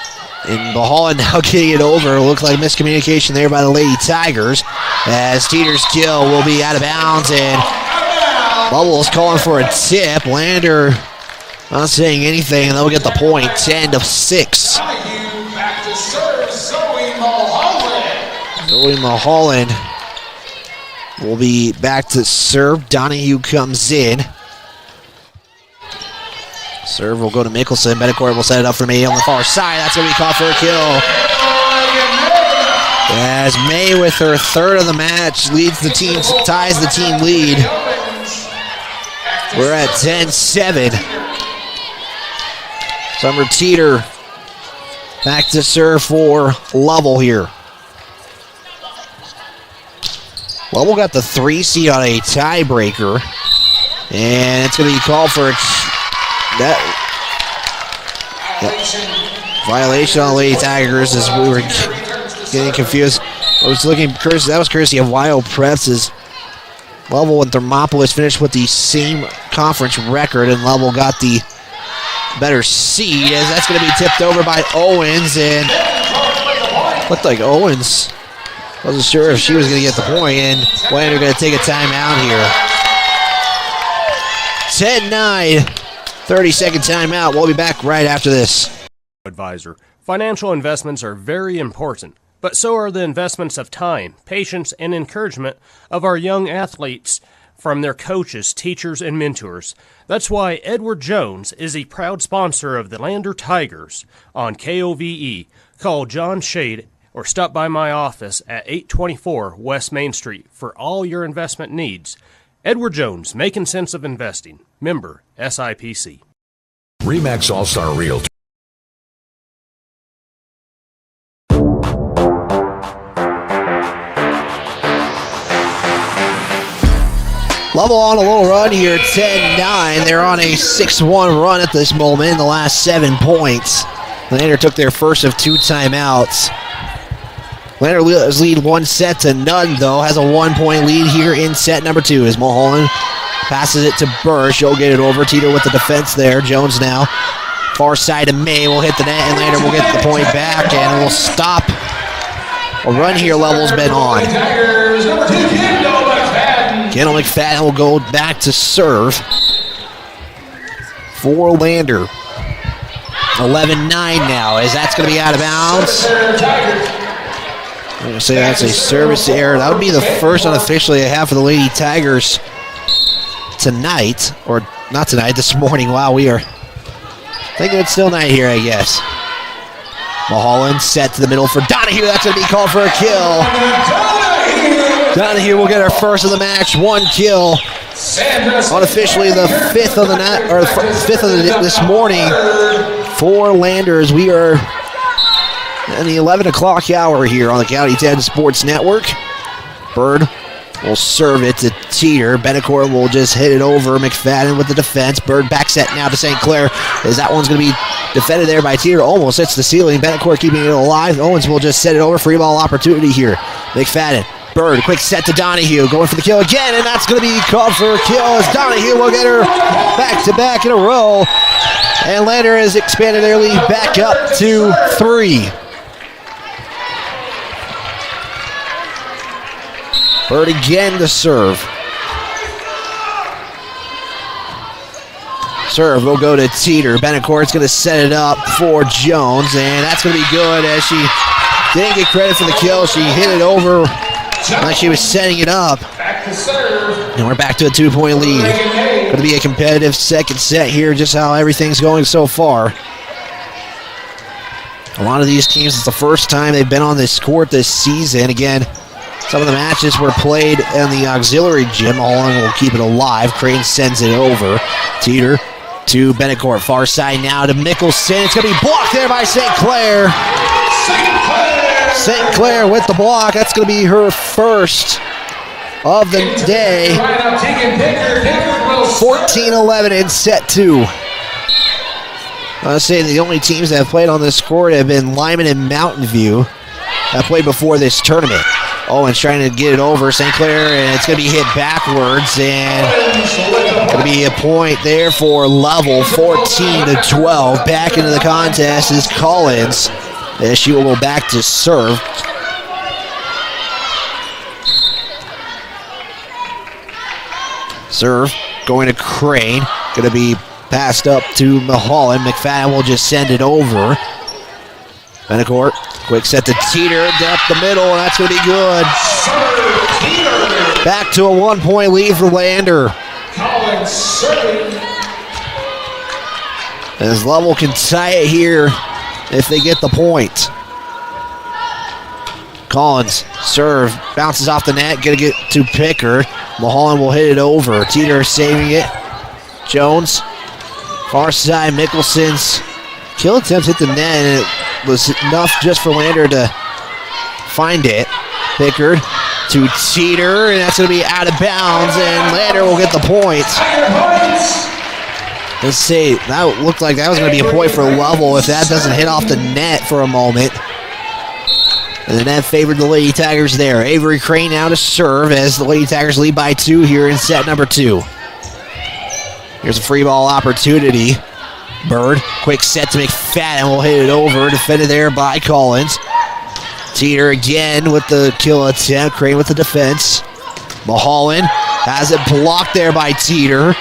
and Mulholland now getting it over. Looks like miscommunication there by the Lady Tigers as Teeter's kill will be out of bounds, and Lovell is calling for a tip. Lander not saying anything, and they'll get the point. 10-6. Zoe Mulholland will be back to serve. Donahue comes in. Serve will go to Mickelson. Betancourt will set it up for May on the far side. That's going to be called for a kill. As May, with her third of the match, leads the team, ties the team lead. We're at 10-7. Summer Teeter back to serve for Lovell here. Lovell got the 3 seed on a tiebreaker, and it's going to be called for that. Violation on the Lady Tigers as we were getting confused. I was looking, that was courtesy of Wyo Preps as Lovell and Thermopolis finished with the same conference record, and Lovell got the better seed as that's going to be tipped over by Owens, and looked like Owens wasn't sure if she was going to get the point, and Lander going to take a timeout here. 10-9, 30-second timeout. We'll be back right after this. Advisor. Financial investments are very important, but so are the investments of time, patience, and encouragement of our young athletes from their coaches, teachers, and mentors. That's why Edward Jones is a proud sponsor of the Lander Tigers on KOVE. Call John Shade or stop by my office at 824 West Main Street for all your investment needs. Edward Jones, making sense of investing. Member SIPC. RE/MAX All-Star Realty. Lovell on a little run here, 10-9. They're on a 6-1 run at this moment in the last 7 points. Lander took their first of 2 timeouts. Lander lead 1-0, though. Has a 1-point lead here in set number 2 as Mulholland passes it to Burr. She'll get it over. Teeter with the defense there. Jones now. Far side of May will hit the net, and Lander will get the point back, and will stop a run here Lovell's been on. Kendall McFadden will go back to serve for Lander. 11-9 now, as that's going to be out of bounds. I'm going to say that's a service error. That would be the first unofficially I have for the Lady Tigers tonight, or not tonight, this morning. Wow, we are thinking it's still night here, I guess. Mulholland set to the middle for Donahue. That's going to be called for a kill. Donahue will get her first of the match, 1 kill. Unofficially the 5th of the night, or 5th of this morning for Landers. We are in the 11 o'clock hour here on the County 10 Sports Network. Bird will serve it to Teeter. Benacourt will just hit it over. McFadden with the defense. Bird back set now to St. Clair, as that one's going to be defended there by Teeter. Almost hits the ceiling. Benacourt keeping it alive. Owens will just set it over. Free ball opportunity here. McFadden. Bird, quick set to Donahue, going for the kill again, and that's going to be called for a kill as Donahue will get her back-to-back in a row. And Lander has expanded their lead back up to 3. Bird again to serve. Serve will go to Teeter. Benacourt's going to set it up for Jones, and that's going to be good as she didn't get credit for the kill. She hit it over like she was setting it up. And we're back to a 2-point lead. Going to be a competitive second set here, just how everything's going so far. A lot of these teams, it's the first time they've been on this court this season. Again, some of the matches were played in the auxiliary gym. Holland will keep it alive. Crane sends it over. Teeter to Benacourt. Far side now to Mickelson. It's going to be blocked there by St. Clair. St. Clair with the block. That's going to be her first of the day. 14-11 in set 2. I was saying the only teams that have played on this court have been Lyman and Mountain View that played before this tournament. Owens trying to get it over St. Clair, and it's going to be hit backwards, and going to be a point there for Lovell, 14-12. Back into the contest is Collins, as she will go back to serve. Serve going to Crane, going to be passed up to Mulholland. McFadden will just send it over. Benacourt, quick set to Teeter, up the middle, and that's going to be good. Back to a 1-point lead for Lander. As Lovell can tie it here if they get the point. Collins, serve, bounces off the net, gonna get to Picker. Mulholland will hit it over. Teeter saving it. Jones, far side, Mickelson's kill attempts hit the net, and it was enough just for Lander to find it. Pickard to Teeter, and that's going to be out of bounds, and Lander will get the point. Let's see. That looked like that was going to be a point for Lovell if that doesn't hit off the net for a moment. And the net favored the Lady Tigers there. Avery Crane now to serve as the Lady Tigers lead by 2 here in set number 2. Here's a free ball opportunity. Bird, quick set to McFadden, will hit it over. Defended there by Collins. Teeter again with the kill attempt. Crane with the defense. Mulholland has it blocked there by Teeter.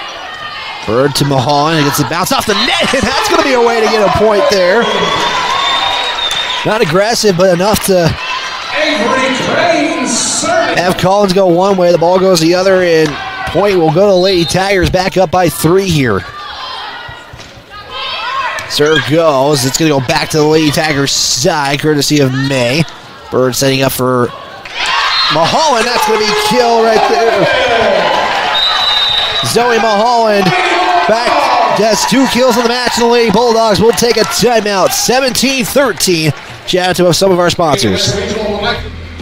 Bird to Mulholland, gets it bounced off the net, and that's going to be a way to get a point there. Not aggressive, but enough to have Collins go one way, the ball goes the other, and point will go to Lady Tigers, back up by 3 here. Serve goes, it's going to go back to the Lady Tigers side, courtesy of May. Bird setting up for Mulholland, that's going to be kill right there. Zoe Mulholland back, has 2 kills in the match, and the Lady Bulldogs will take a timeout. 17-13. Shout out to some of our sponsors.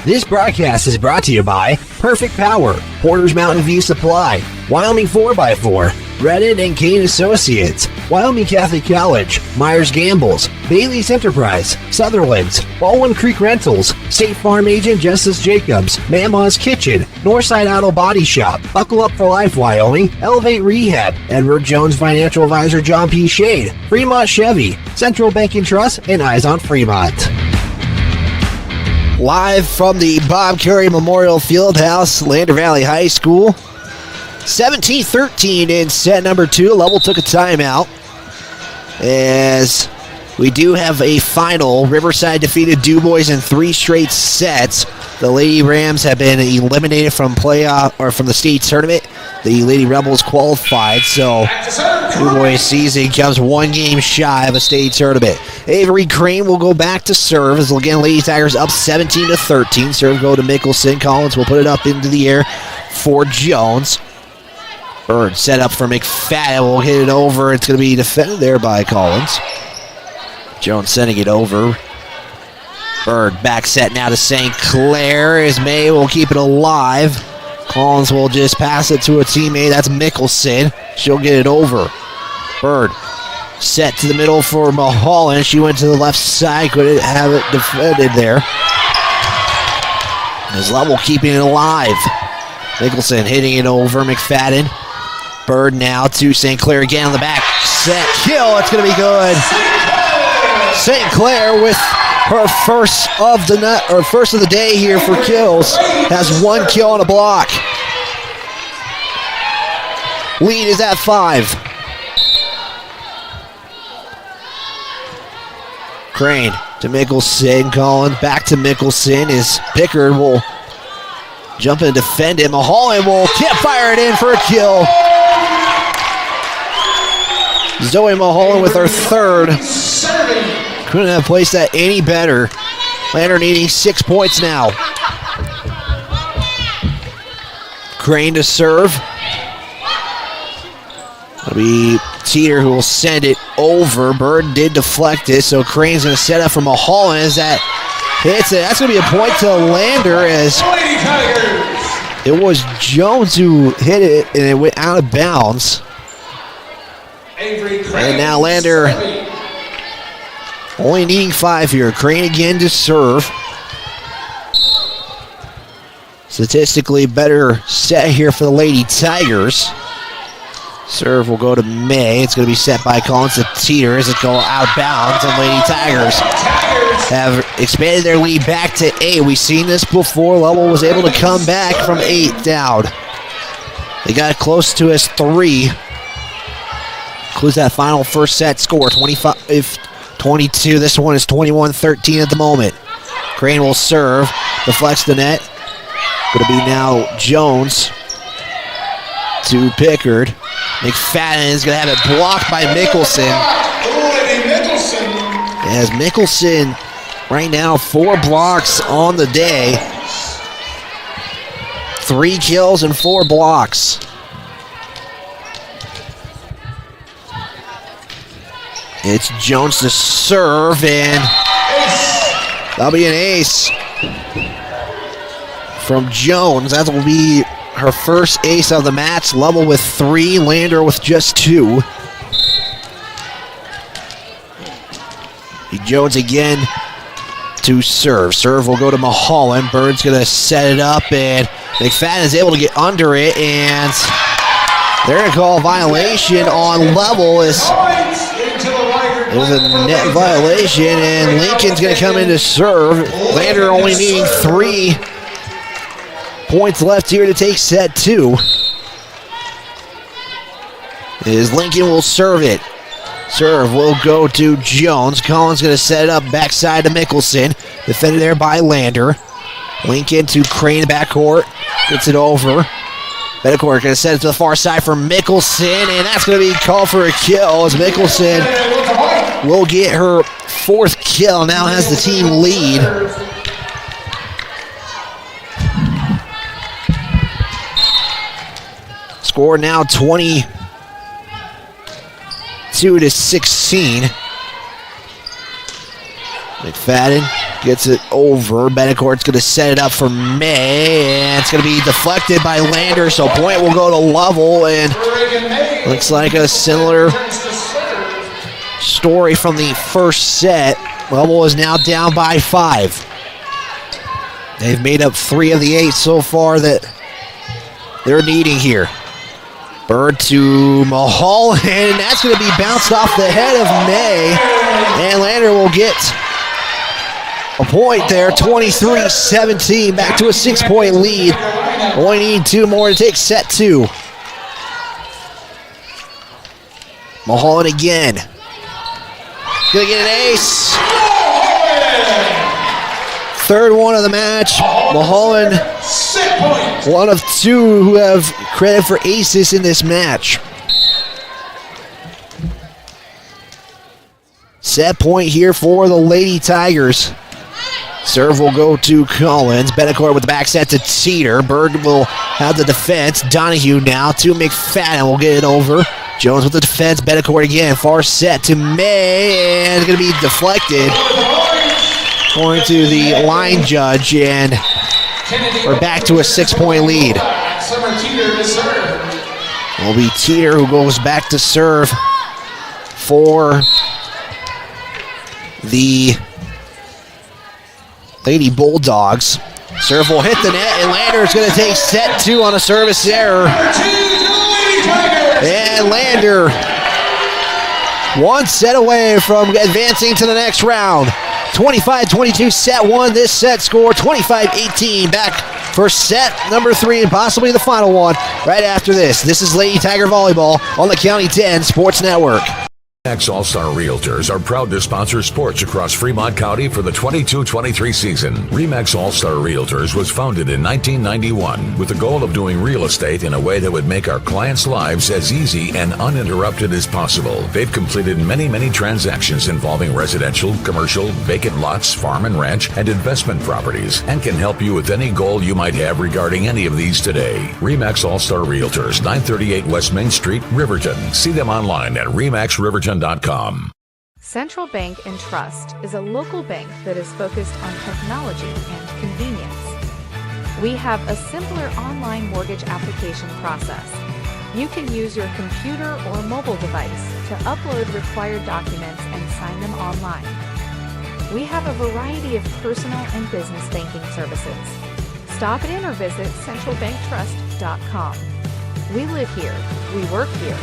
This broadcast is brought to you by Perfect Power, Porter's Mountain View Supply, Wyoming 4x4, Reddit and Kane Associates, Wyoming Catholic College, Myers Gambles, Bailey's Enterprise, Sutherland's, Baldwin Creek Rentals, State Farm Agent Justice Jacobs, Mama's Kitchen, Northside Auto Body Shop, Buckle Up for Life Wyoming, Elevate Rehab, Edward Jones Financial Advisor John P. Shade, Fremont Chevy, Central Bank and Trust, and Eyes on Fremont. Live from the Bob Carey Memorial Fieldhouse, Lander Valley High School. 17-13 in set number 2. Lovell took a timeout as we do have a final. Riverside defeated DuBois in 3 straight sets. The Lady Rams have been eliminated from playoff or from the state tournament. The Lady Rebels qualified, so DuBois season comes 1 game shy of a state tournament. Avery Crane will go back to serve as again Lady Tigers up 17-13. Serve go to Mickelson. Collins will put it up into the air for Jones. Bird set up for McFadden. Will hit it over. It's going to be defended there by Collins. Jones sending it over. Bird back set now to St. Clair as May will keep it alive. Collins will just pass it to a teammate. That's Mickelson. She'll get it over. Bird set to the middle for Mulholland. She went to the left side. Couldn't have it defended there. As Lovell keeping it alive. Mickelson hitting it over. McFadden. Bird now to St. Clair again on the back. Set. Kill. It's going to be good. St. Clair with her first of the day here for kills. Has 1 kill on a block. Lead is at 5. Crane to Mickelson. Collins back to Mickelson as Pickard will jump and defend it. Mulholland will fire it in for a kill. Zoe Mulholland with her 3rd. Couldn't have placed that any better. Lander needing 6 points now. Crane to serve. It'll be Teeter who will send it over. Bird did deflect it, so Crane's going to set up for Mulholland as that hits it. That's going to be a point to Lander as it was Jones who hit it and it went out of bounds. And now Lander only needing 5 here. Crane again to serve. Statistically better set here for the Lady Tigers. Serve will go to May. It's going to be set by Collins to Teeter as it go out of bounds. And Lady Tigers have expanded their lead back to 8. We've seen this before. Lovell was able to come back from 8 down. They got close to his 3. Includes that final first set score, 25-22. This one is 21-13 at the moment. Crane will serve, deflects the net. Going to be now Jones to Pickard. McFadden is going to have it blocked by Mickelson. As Mickelson right now 4 blocks on the day. 3 kills and 4 blocks. It's Jones to serve, and that'll be an ace from Jones. That will be her first ace of the match. Lovell with 3, Lander with just 2. Jones again to serve. Serve will go to Mulholland. Bird's going to set it up, and McFadden is able to get under it, and they're going to call a violation on Lovell. It was a net violation, and Lincoln's going to come in to serve. Lander only needing 3 points left here to take set 2. As Lincoln will serve it. Serve will go to Jones. Collins going to set it up backside to Mickelson. Defended there by Lander. Lincoln to Crane backcourt. Gets it over. Betancourt going to set it to the far side for Mickelson, and that's going to be called for a kill as Mickelson will get her 4th kill. Now has the team lead. Score now 22-16. McFadden gets it over. Betancourt's going to set it up for May, and it's going to be deflected by Lander, so point will go to Lovell, and looks like a similar story from the first set. Lovell is now down by 5. They've made up 3 of the 8 so far that they're needing here. Bird to Mulholland, and that's going to be bounced off the head of May, and Lander will get a point there, 23-17, back to a 6-point lead. Only need 2 more to take set 2. Mulholland again. Gonna get an ace. 3rd one of the match. Mulholland, one of 2 who have credit for aces in this match. Set point here for the Lady Tigers. Serve will go to Collins. Betancourt with the back set to Teeter. Bird will have the defense. Donahue now to McFadden. Will get it over. Jones with the defense. Betancourt again. Far set to May. And it's going to be deflected. Going to the line judge. And we're back to a 6-point lead. Will be Teeter who goes back to serve for the Lady Bulldogs. Serve will hit the net, and Lander is going to take set 2 on a service error. And Lander, 1 set away from advancing to the next round. 25-22, set 1. This set score 25-18. Back for set number 3 and possibly the final one right after this. This is Lady Tiger Volleyball on the County 10 Sports Network. RE/MAX All-Star Realtors are proud to sponsor sports across Fremont County for the 22-23 season. RE/MAX All-Star Realtors was founded in 1991 with the goal of doing real estate in a way that would make our clients' lives as easy and uninterrupted as possible. They've completed many transactions involving residential, commercial, vacant lots, farm and ranch, and investment properties, and can help you with any goal you might have regarding any of these today. RE/MAX All-Star Realtors, 938 West Main Street, Riverton. See them online at remaxriverton.com. Central Bank and Trust is a local bank that is focused on technology and convenience. We have a simpler online mortgage application process. You can use your computer or mobile device to upload required documents and sign them online. We have a variety of personal and business banking services. Stop in or visit centralbanktrust.com. We live here. We work here.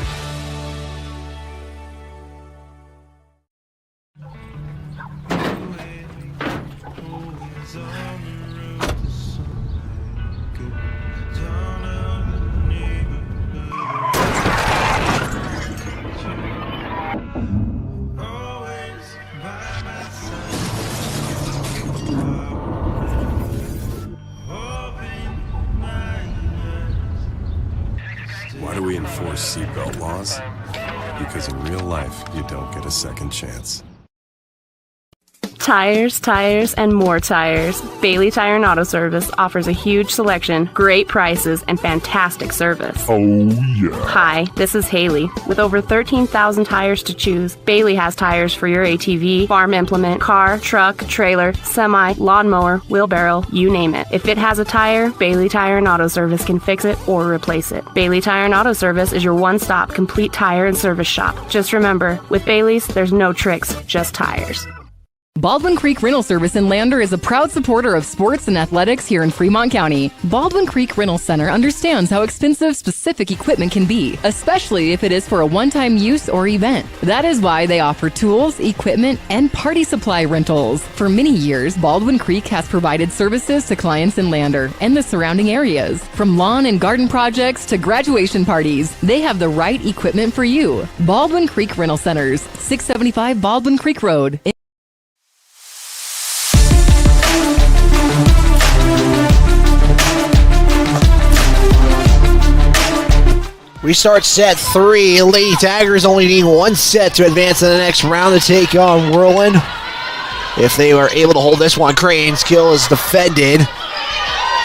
Why do we enforce seatbelt laws? Because in real life, you don't get a second chance. Tires, tires, and more tires. Bailey Tire and Auto Service offers a huge selection, great prices, and fantastic service. Oh, yeah. Hi, this is Haley. With over 13,000 tires to choose, Bailey has tires for your ATV, farm implement, car, truck, trailer, semi, lawnmower, wheelbarrow, you name it. If it has a tire, Bailey Tire and Auto Service can fix it or replace it. Bailey Tire and Auto Service is your one-stop complete tire and service shop. Just remember, with Bailey's, there's no tricks, just tires. Baldwin Creek Rental Service in Lander is a proud supporter of sports and athletics here in Fremont County. Baldwin Creek Rental Center understands how expensive specific equipment can be, especially if it is for a one-time use or event. That is why they offer tools, equipment, and party supply rentals. For many years, Baldwin Creek has provided services to clients in Lander and the surrounding areas. From lawn and garden projects to graduation parties, they have the right equipment for you. Baldwin Creek Rental Centers, 675 Baldwin Creek Road. We start set 3. Lady Tigers only need one set to advance to the next round to take on Whirlwind. If they are able to hold this one, Crane's kill is defended.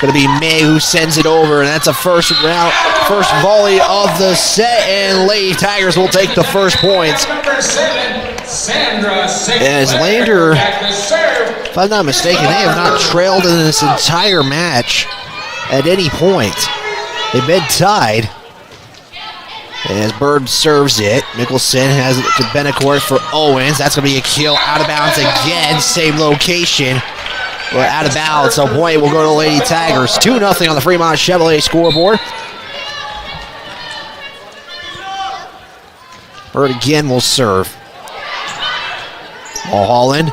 Going to be May who sends it over, and that's a first volley of the set, and Lady Tigers will take the first points. As Lander, if I'm not mistaken, they have not trailed in this entire match at any point. They've been tied. As Bird serves it, Mickelson has it to Benacourt for Owens. That's going to be a kill out of bounds again. Same location. But out of bounds, so point will go to Lady Tigers. 2-0 on the Fremont Chevrolet scoreboard. Bird again will serve. Mulholland.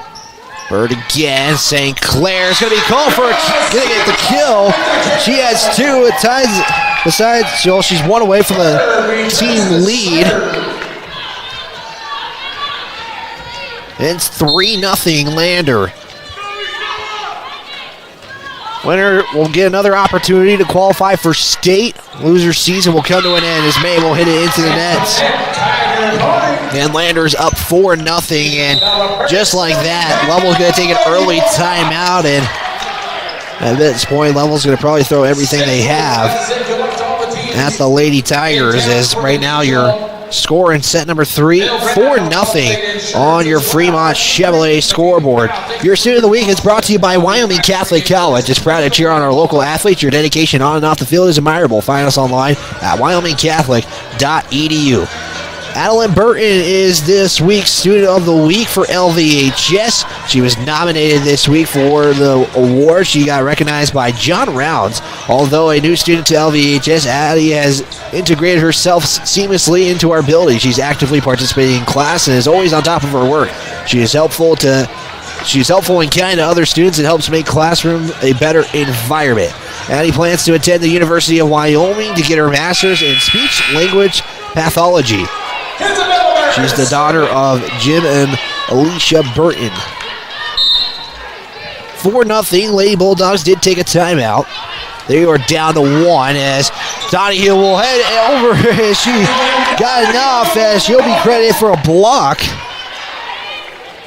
Bird again. St. Clair's going to be called for getting it the kill. She has 2. It ties. Besides, she's one away from the team lead. It's 3-0 Lander. Winner will get another opportunity to qualify for state. Loser season will come to an end as May will hit it into the nets. And Lander's up 4-0, and just like that, Lovell's going to take an early timeout, and at this point, Lovell's going to probably throw everything they have at the Lady Tigers, as right now you're scoring set number 3, 4-0 on your Fremont Chevrolet scoreboard. Your Student of the Week is brought to you by Wyoming Catholic College. It's proud to cheer on our local athletes. Your dedication on and off the field is admirable. Find us online at wyomingcatholic.edu. Adeline Burton is this week's Student of the Week for LVHS. She was nominated this week for the award. She got recognized by John Rounds. Although a new student to LVHS, Addie has integrated herself seamlessly into our building. She's actively participating in class and is always on top of her work. She's helpful and kind to other students and helps make classroom a better environment. Addie plans to attend the University of Wyoming to get her master's in speech language pathology. She's the daughter of Jim and Alicia Burton. 4-0, Lady Bulldogs did take a timeout. They are down to 1 as Donahue will head over as she got enough, as she'll be credited for a block.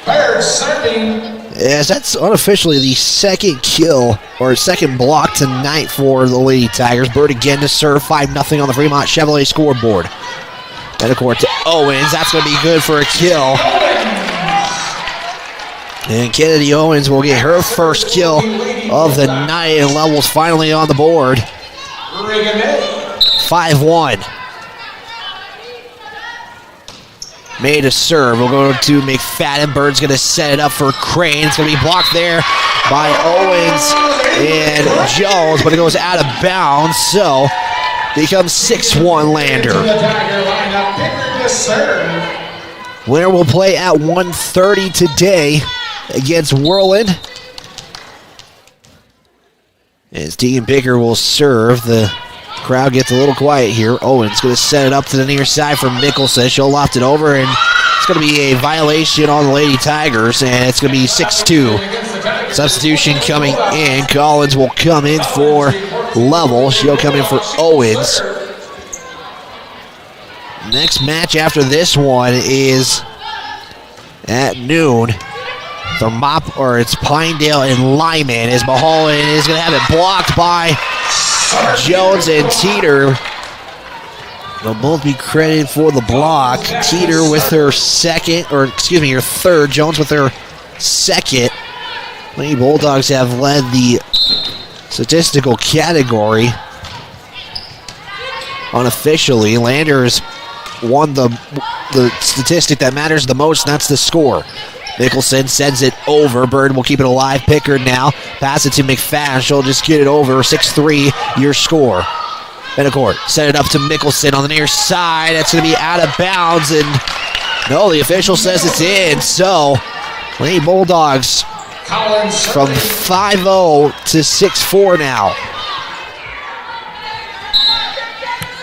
As that's unofficially the second kill or second block tonight for the Lady Tigers. Bird again to serve, 5-0 on the Fremont Chevrolet scoreboard. Benacourt to Owens. That's going to be good for a kill. And Kennedy Owens will get her first kill of the night, and Lovell's finally on the board. 5-1. May to serve. We'll go to McFadden. Bird's going to set it up for Crane. It's going to be blocked there by Owens and Jones, but it goes out of bounds, so becomes 6-1 Lander. Winner will play at 1:30 today against Whirlwind. As Tegan Baker will serve, the crowd gets a little quiet here. Owens going to set it up to the near side for Mickelson. She'll loft it over, and it's going to be a violation on the Lady Tigers, and it's going to be 6-2. Substitution coming in. Collins will come in for Lovell. She'll come in for Owens. Next match after this one is at noon. It's Pinedale and Lyman, as Mulholland is going to have it blocked by Jones and Teeter. They'll both be credited for the block. Teeter with her her third. Jones with her second. Lady Bulldogs have led the statistical category unofficially. Landers won the statistic that matters the most, and that's the score. Mickelson sends it over. Bird will keep it alive. Pickard now. Pass it to McFadden. She'll just get it over. 6-3, your score. Betancourt set it up to Mickelson on the near side. That's going to be out of bounds. And no, the official says it's in. So, Lady Bulldogs from 5-0 to 6-4 now.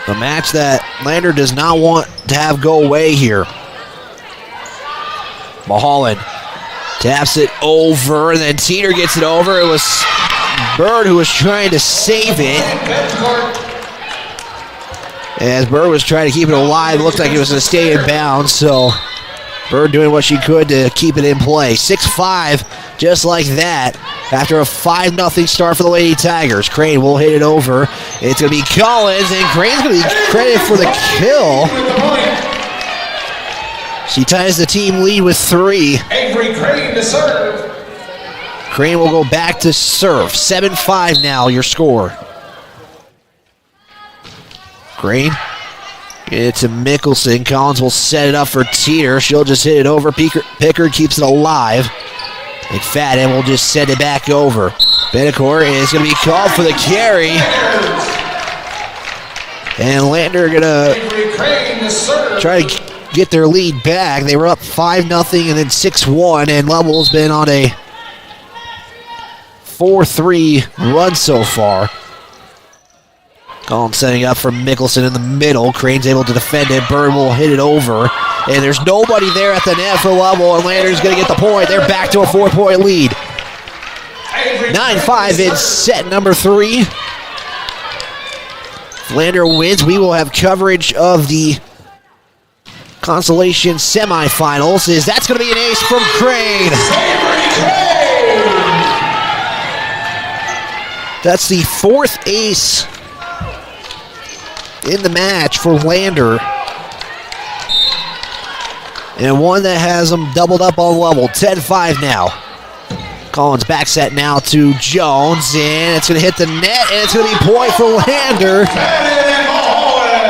The match that Lander does not want to have go away here. Mulholland taps it over, and then Teeter gets it over. It was Bird who was trying to save it. As Bird was trying to keep it alive, it looked like it was going to stay in bounds, so Bird doing what she could to keep it in play. 6-5, just like that, after a 5-0 start for the Lady Tigers. Crane will hit it over. It's going to be Collins, and Crane's going to be credited for the kill. She ties the team lead with 3. Avery Crane to serve. Crane will go back to serve. 7-5 now, your score. Crane, get it to Mickelson. Collins will set it up for Teeter. She'll just hit it over. Pickard keeps it alive. McFadden will just send it back over. Betancourt is going to be called for the carry. And Lander going to try to get their lead back. They were up 5-0 and then 6-1, and Lovell's been on a 4-3 run so far. Collins setting up for Mickelson in the middle. Crane's able to defend it. Bird will hit it over. And there's nobody there at the net for Lovell, and Lander's going to get the point. They're back to a 4-point lead. 9-5 in set number 3. If Lander wins, we will have coverage of the consolation semifinals. That's going to be an ace from Crane. That's the 4th ace in the match for Lander, and one that has them doubled up on level. 10-5 now. Collins back set now to Jones, and it's going to hit the net, and it's going to be point for Lander.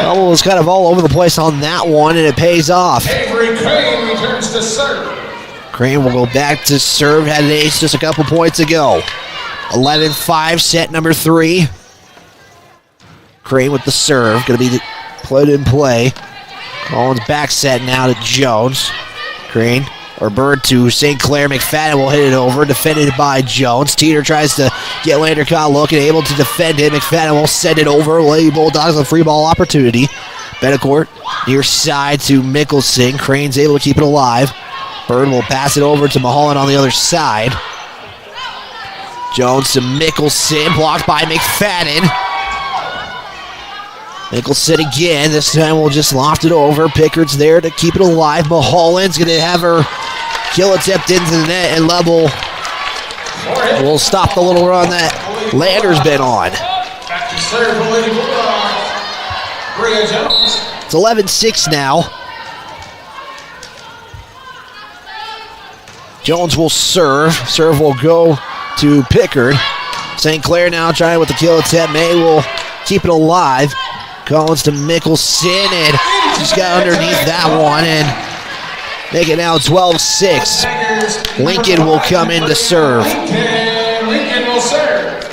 Lovell was kind of all over the place on that one, and it pays off. Avery Crane returns to serve. Crane will go back to serve. Had an ace just a couple points ago. 11-5, set number 3. Crane with the serve, going to be put in play. Collins back set now to Jones. Crane, or Bird to St. Clair. McFadden will hit it over, defended by Jones. Teeter tries to get Lander caught looking, able to defend it. McFadden will send it over. Lady Bulldogs a free ball opportunity. Betancourt near side to Mickelson. Crane's able to keep it alive. Bird will pass it over to Mulholland on the other side. Jones to Mickelson, blocked by McFadden. Mickelson again. This time we'll just loft it over. Pickard's there to keep it alive. Mulholland's going to have her kill attempt into the net, and Lovell will stop the little run that Lander's been on. Back to serve for Lady Bulldogs. Bria Jones. It's 11-6 now. Jones will serve. Serve will go to Pickard. St. Clair now trying with the kill attempt. May will keep it alive. Collins to Mickelson, and just got underneath that one and make it now 12-6. Lincoln will come in to serve. Lincoln will serve.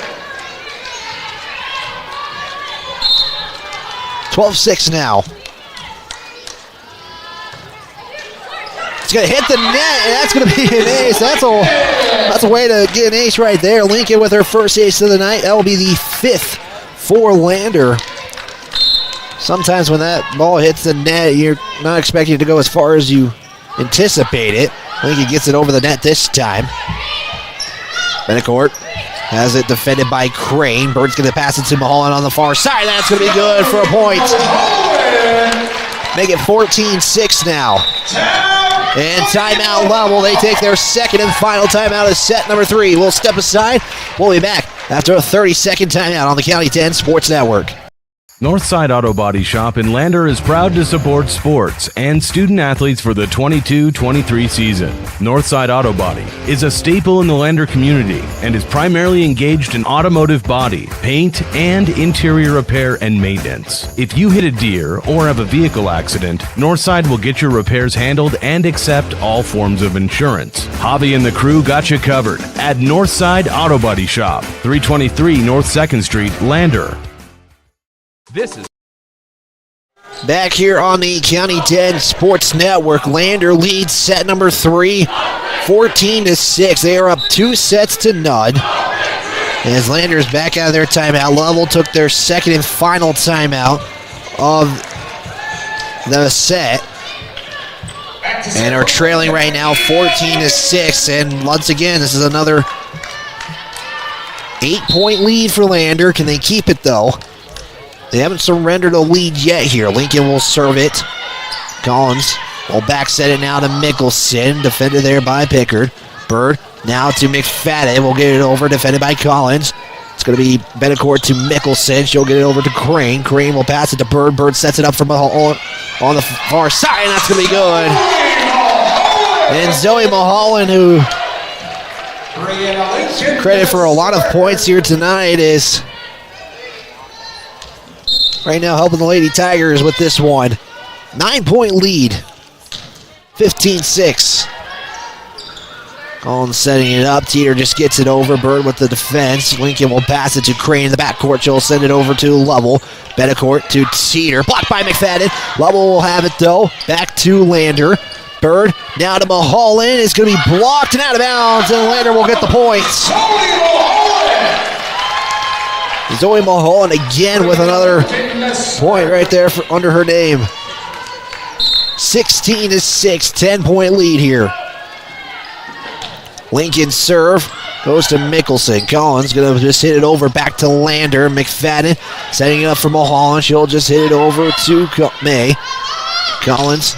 12-6 now. It's going to hit the net, and that's going to be an ace. That's a way to get an ace right there. Lincoln with her first ace of the night. That will be the 5th for Lander. Sometimes when that ball hits the net, you're not expecting it to go as far as you anticipate it. Lincoln gets it over the net this time. Betancourt has it defended by Crane. Bird's going to pass it to Mulholland on the far side. That's going to be good for a point. Make it 14-6 now. And timeout Lovell. They take their second and final timeout of set number 3. We'll step aside. We'll be back after a 30-second timeout on the County 10 Sports Network. Northside Auto Body Shop in Lander is proud to support sports and student athletes for the 22-23 season. Northside Auto Body is a staple in the Lander community and is primarily engaged in automotive body, paint, and interior repair and maintenance. If you hit a deer or have a vehicle accident, Northside will get your repairs handled and accept all forms of insurance. Javi and the crew got you covered at Northside Auto Body Shop, 323 North 2nd Street, Lander. This is back here on the County 10 Sports Network. Lander leads set number 3, 14-6. They are up 2 sets to none. As Lander's back out of their timeout. Lovell took their second and final timeout of the set. And are trailing right now 14-6. And once again, this is another 8-point lead for Lander. Can they keep it though? They haven't surrendered a lead yet here. Lincoln will serve it. Collins will back set it now to Mickelson. Defended there by Pickard. Bird now to McFadden. Will get it over. Defended by Collins. It's going to be Betancourt to Mickelson. She'll get it over to Crane. Crane will pass it to Bird. Bird sets it up from on the far side. And that's going to be good. And Zoe Mulholland, who credit for a lot of points here tonight, is right now helping the Lady Tigers with this one. 9-point lead. 15-6. Collins setting it up. Teeter just gets it over. Bird with the defense. Lincoln will pass it to Crane in the backcourt. She'll send it over to Lovell. Betancourt to Teeter. Blocked by McFadden. Lovell will have it though. Back to Lander. Bird now to Mulholland. It's going to be blocked and out of bounds. And Lander will get the points. Zoe Mulholland again with another point right there under her name. 16-6, 10-point lead here. Lincoln serve goes to Mickelson. Collins going to just hit it over back to Lander. McFadden setting it up for Mulholland. She'll just hit it over to May. Collins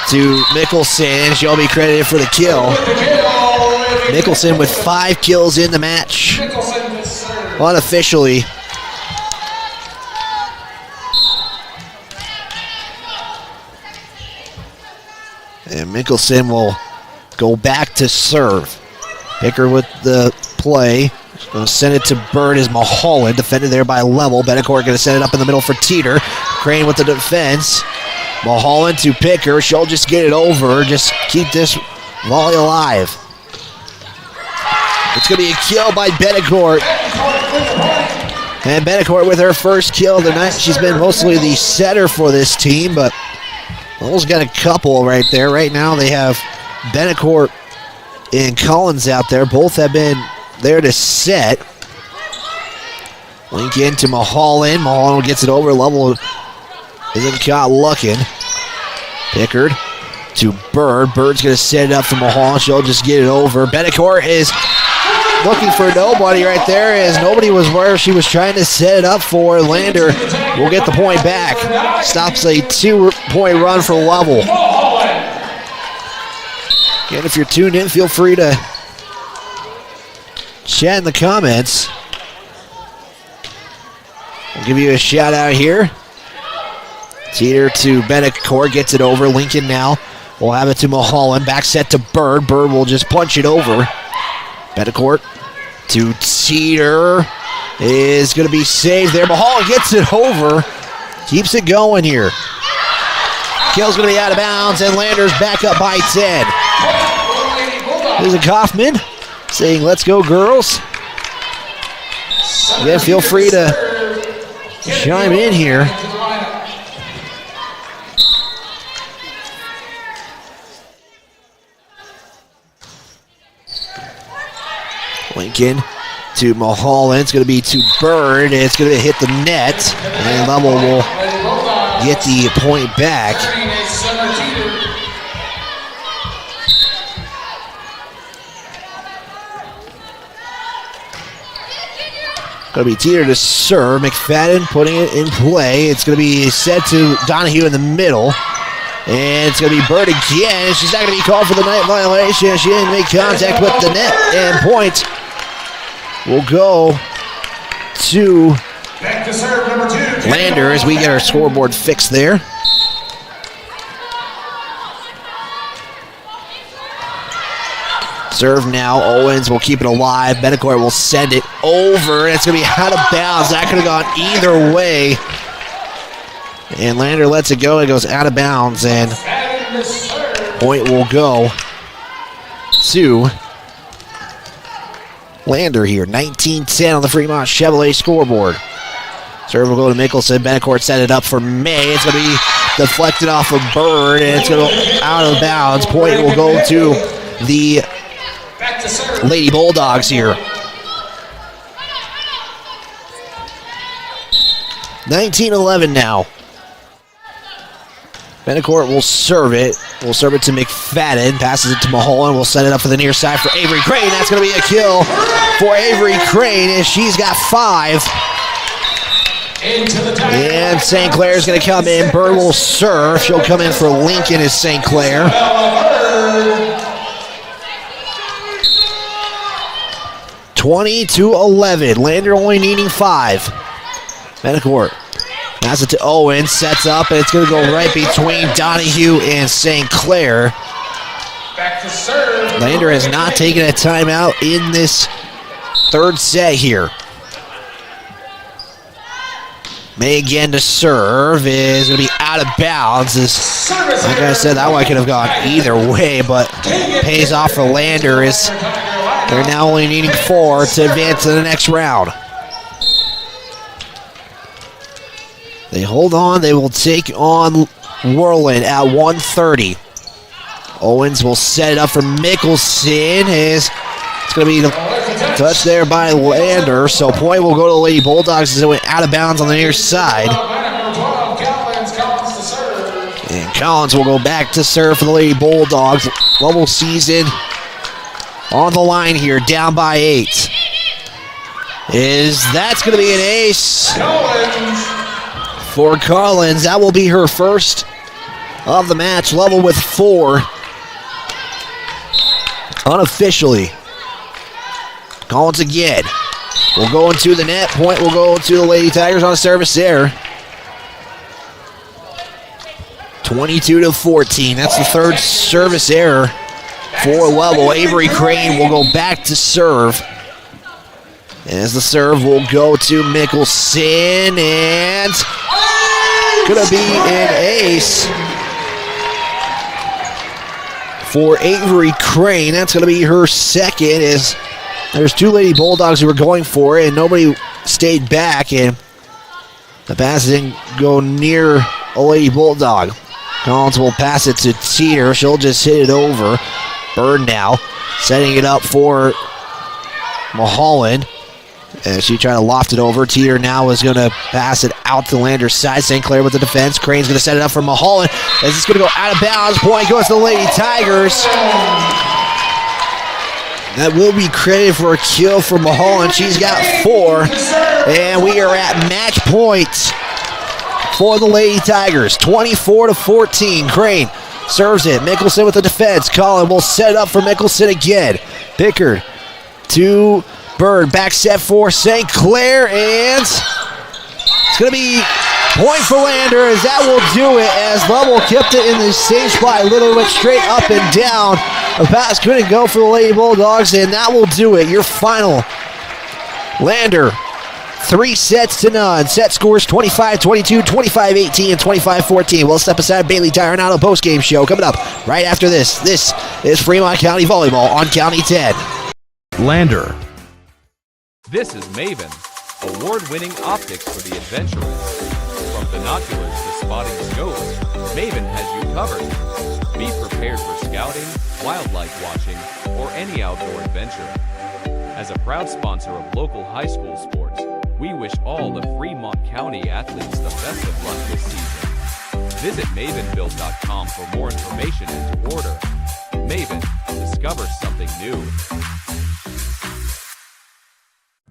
to Mickelson. She'll be credited for the kill. Mickelson with 5 kills in the match. Unofficially. And Mickelson will go back to serve. Picker with the play. Going to send it to Bird as Mulholland. Defended there by Lovell. Betancourt going to set it up in the middle for Teeter. Crane with the defense. Mulholland to Picker. She'll just get it over. Just keep this volley alive. It's going to be a kill by Betancourt. And Betancourt with her first kill of the night. She's been mostly the setter for this team, but Lowell's got a couple right there. Right now they have Betancourt and Collins out there. Both have been there to set. Lincoln to Mulholland. Mulholland gets it over. Lovell isn't caught looking. Pickard to Bird. Bird's going to set it up for Mulholland. She'll just get it over. Betancourt is looking for nobody right there, as nobody was where she was trying to set it up for. Lander will get the point back. Stops a 2-point run for Lovell. Again, if you're tuned in, feel free to chat in the comments. I'll give you a shout out here. Teeter to Betancourt, gets it over. Lincoln now will have it to Mulholland. Back set to Bird. Bird will just punch it over. Betancourt to Teeter is going to be saved there. Mulholland gets it over. Keeps it going here. Kill's going to be out of bounds, and Lander's back up by 10. There's a Kaufman saying, "Let's go, girls." Again, feel free to chime in here. Lincoln to Mulholland. It's going to be to Bird. It's going to hit the net, and Lovell will get the point back. Going to be Teeter to serve. McFadden putting it in play. It's going to be set to Donahue in the middle. And it's going to be Bird again. She's not going to be called for the night violation. She didn't make contact with the net. And point will go to back to serve number 2, Lander as we get our scoreboard fixed there. Serve now. Owens will keep it alive. Betancourt will send it over, and it's going to be out of bounds. That could have gone either way. And Lander lets it go. It goes out of bounds, and point will go to Lander here. 19-10 on the Fremont Chevrolet scoreboard. Serve will go to Mickelson. Betancourt set it up for May. It's going to be deflected off of Bird, and it's going to go out of bounds. Point will go to the Lady Bulldogs here. 19-11 now. Betancourt will serve it. We'll serve it to McFadden. Passes it to Mulholland. We'll set it up for the near side for Avery Crane. That's going to be a kill for Avery Crane as she's got 5. And St. Clair's going to come in. Bird will serve. She'll come in for Lincoln as St. Clair. 20-11. Lander only needing 5. Betancourt pass it to Owen. Sets up, and it's going to go right between Donahue and St. Clair. Lander has not taken a timeout in this third set here. May again to serve is going to be out of bounds. Like I said, that one could have gone either way, but pays off for Lander as they're now only needing 4 to advance to the next round. They hold on. They will take on Whirlwind at 1:30. Owens will set it up for Mickelson. It's going to be the touch there by Lander, so point will go to the Lady Bulldogs as it went out of bounds on the near side. And Collins will go back to serve for the Lady Bulldogs. Lovell season on the line here, down by 8. That's going to be an ace for Collins. That will be her first of the match. Lovell with 4 unofficially. Collins again. Will go into the net. Point will go to the Lady Tigers on a service there. 22-14. That's the third service error for Lovell. Avery Crane will go back to serve. As the serve will go to Mickelson, and gonna be an ace for Avery Crane. That's gonna be her second, as there's 2 Lady Bulldogs who were going for it, and nobody stayed back, and the pass didn't go near a Lady Bulldog. Collins will pass it to Teeter. She'll just hit it over. Bird now setting it up for Mulholland. As she tried to loft it over. Teeter now is going to pass it out to Lander's side. St. Clair with the defense. Crane's going to set it up for Mulholland. As it's going to go out of bounds. Point goes to the Lady Tigers. That will be credited for a kill for Mulholland. She's got 4. And we are at match point for the Lady Tigers. 24-14. Crane serves it. Mickelson with the defense. Collin will set it up for Mickelson again. Pickard to Bird. Back set for St. Clair. And it's going to be point for Lander, as that will do it, as Lovell kept it in the same spot. Literally went straight up and down. The pass couldn't go for the Lady Bulldogs, and that will do it. Your final. Lander, 3-0. Set scores 25-22, 25-18, and 25-14. We'll step aside. Bailey Tire and Auto post-game show coming up right after this. This is Fremont County Volleyball on County 10. Lander. This is Maven, award-winning optics for the adventurous. From binoculars to spotting scopes, Maven has you covered. Be prepared for scouting, wildlife watching, or any outdoor adventure. As a proud sponsor of local high school sports, we wish all the Fremont County athletes the best of luck this season. Visit mavenbuild.com for more information and to order. Maven, discover something new.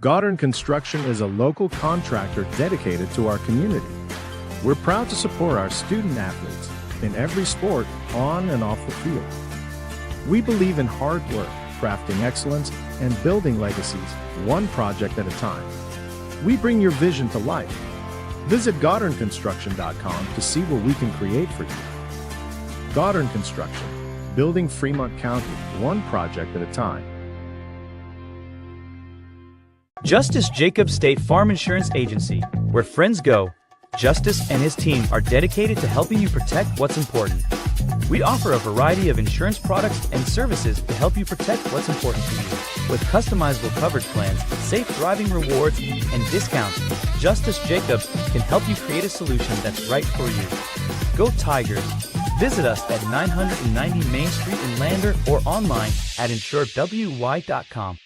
Goddard Construction is a local contractor dedicated to our community. We're proud to support our student athletes in every sport, on and off the field. We believe in hard work, crafting excellence, and building legacies, one project at a time. We bring your vision to life. Visit GoddardConstruction.com to see what we can create for you. Goddard Construction, building Fremont County, one project at a time. Justice Jacobs State Farm Insurance Agency, where friends go. Justice and his team are dedicated to helping you protect what's important. We offer a variety of insurance products and services to help you protect what's important to you. With customizable coverage plans, safe driving rewards, and discounts, Justice Jacobs can help you create a solution that's right for you. Go Tigers! Visit us at 990 Main Street in Lander or online at insuredwy.com.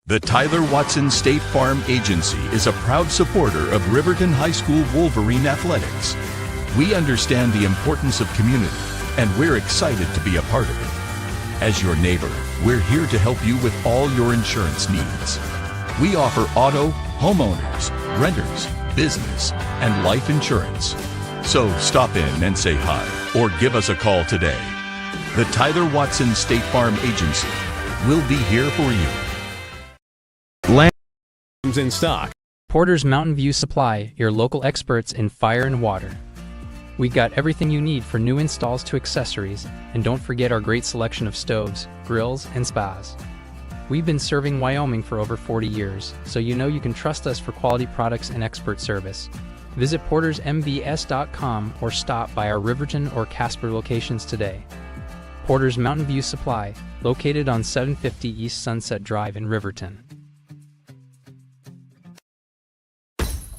The Tyler Watson State Farm Agency is a proud supporter of Riverton High School Wolverine athletics. We understand the importance of community, and we're excited to be a part of it. As your neighbor, we're here to help you with all your insurance needs. We offer auto, homeowners, renters, business, and life insurance. So stop in and say hi, or give us a call today. The Tyler Watson State Farm Agency will be here for you. In stock. Porter's Mountain View Supply, your local experts in fire and water. We got everything you need for new installs to accessories, and don't forget our great selection of stoves, grills, and spas. We've been serving Wyoming for over 40 years, so you know you can trust us for quality products and expert service. Visit portersmbs.com or stop by our Riverton or Casper locations today. Porter's Mountain View Supply, located on 750 East Sunset Drive in Riverton.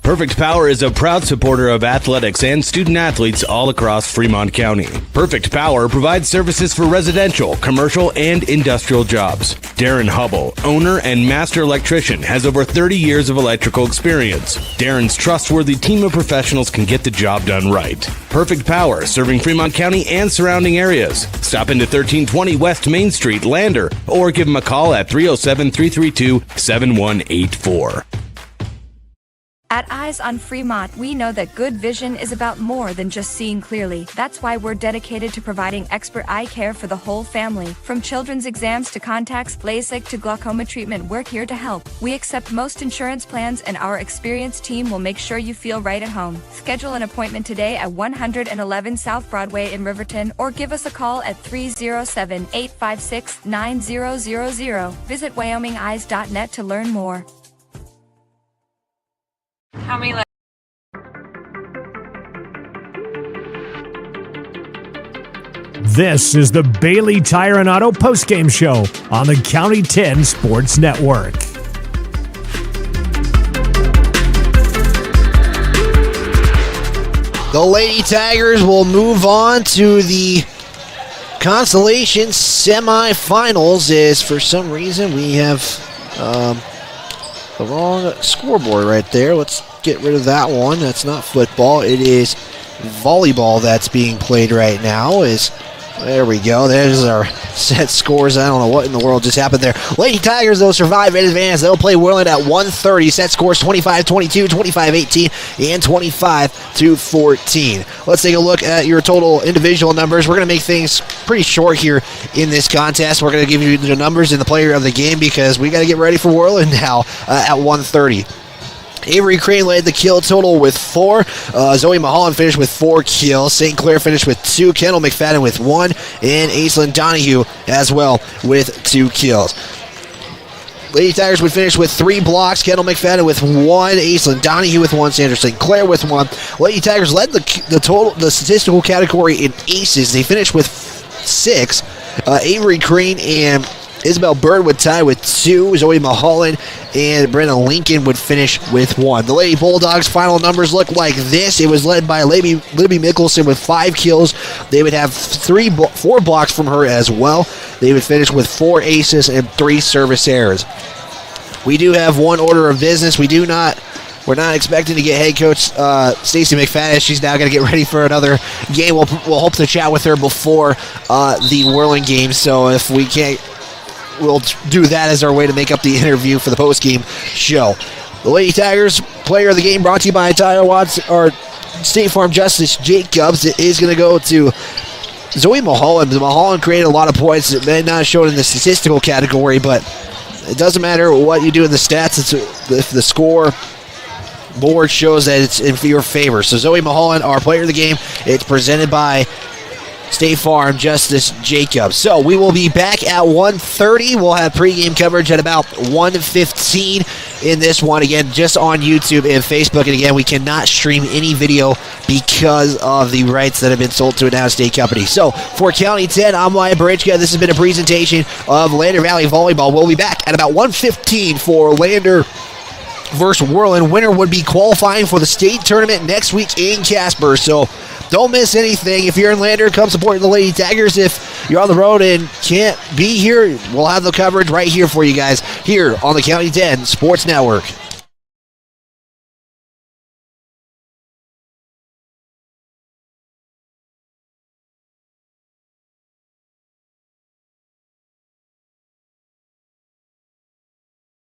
Perfect Power is a proud supporter of athletics and student athletes all across Fremont County. Perfect Power provides services for residential, commercial, and industrial jobs. Darren Hubble, owner and master electrician, has over 30 years of electrical experience. Darren's trustworthy team of professionals can get the job done right. Perfect Power, serving Fremont County and surrounding areas. Stop into 1320 West Main Street, Lander, or give him a call at 307-332-7184. At Eyes on Fremont, we know that good vision is about more than just seeing clearly. That's why we're dedicated to providing expert eye care for the whole family. From children's exams to contacts, LASIK to glaucoma treatment, we're here to help. We accept most insurance plans, and our experienced team will make sure you feel right at home. Schedule an appointment today at 111 South Broadway in Riverton, or give us a call at 307-856-9000. Visit WyomingEyes.net to learn more. How many This is the Bailey Tire and Auto postgame show on the County 10 Sports Network. The Lady Tigers will move on to the consolation semifinals, as for some reason we have the wrong scoreboard right there. Let's get rid of that one. That's not football. It is volleyball that's being played right now. There we go. There's our set scores. I don't know what in the world just happened there. Lady Tigers, though, survive and advance. They'll play Worland at 1:30. Set scores 25-22, 25-18, and 25-14. Let's take a look at your total individual numbers. We're going to make things pretty short here in this contest. We're going to give you the numbers and the player of the game because we got to get ready for Worland now at 1:30. Avery Crane led the kill total with 4. Zoe Mulholland finished with 4 kills. St. Clair finished with 2. Kendall McFadden with 1. And Aislinn Donahue as well with 2 kills. Lady Tigers would finish with 3 blocks. Kendall McFadden with 1. Aislinn Donahue with 1. Sandra St. Clair with 1. Lady Tigers led the statistical category in aces. They finished with 6. Avery Crane and Isabel Bird would tie with 2. Zoe Mulholland and Brenna Lincoln would finish with 1. The Lady Bulldogs' final numbers look like this. It was led by Libby Mickelson with 5 kills. They would have 4 blocks from her as well. They would finish with 4 aces and 3 service errors. We do have one order of business. We're not expecting to get head coach Stacy McFadden. She's now going to get ready for another game. We'll hope to chat with her before the Whirling game. So if we can't, we'll do that as our way to make up the interview for the post-game show. The Lady Tigers player of the game brought to you by Tyler Watts, or State Farm Justice Jacobs. It is going to go to Zoe Mulholland. Mulholland created a lot of points. It may not show in the statistical category, but it doesn't matter what you do in the stats. If the score board shows that it's in your favor. So Zoe Mulholland, our player of the game, it's presented by State Farm, Justice Jacobs. So we will be back at 1:30. We'll have pregame coverage at about 1:15 in this one. Again, just on YouTube and Facebook. And again, we cannot stream any video because of the rights that have been sold to an out-of-state company. So for County 10, I'm Wyatt Barichka. This has been a presentation of Lander Valley Volleyball. We'll be back at about 1:15 for Lander versus Whirland. Winner would be qualifying for the state tournament next week in Casper. So don't miss anything. If you're in Lander, come support the Lady Tigers. If you're on the road and can't be here, we'll have the coverage right here for you guys here on the County 10 Sports Network.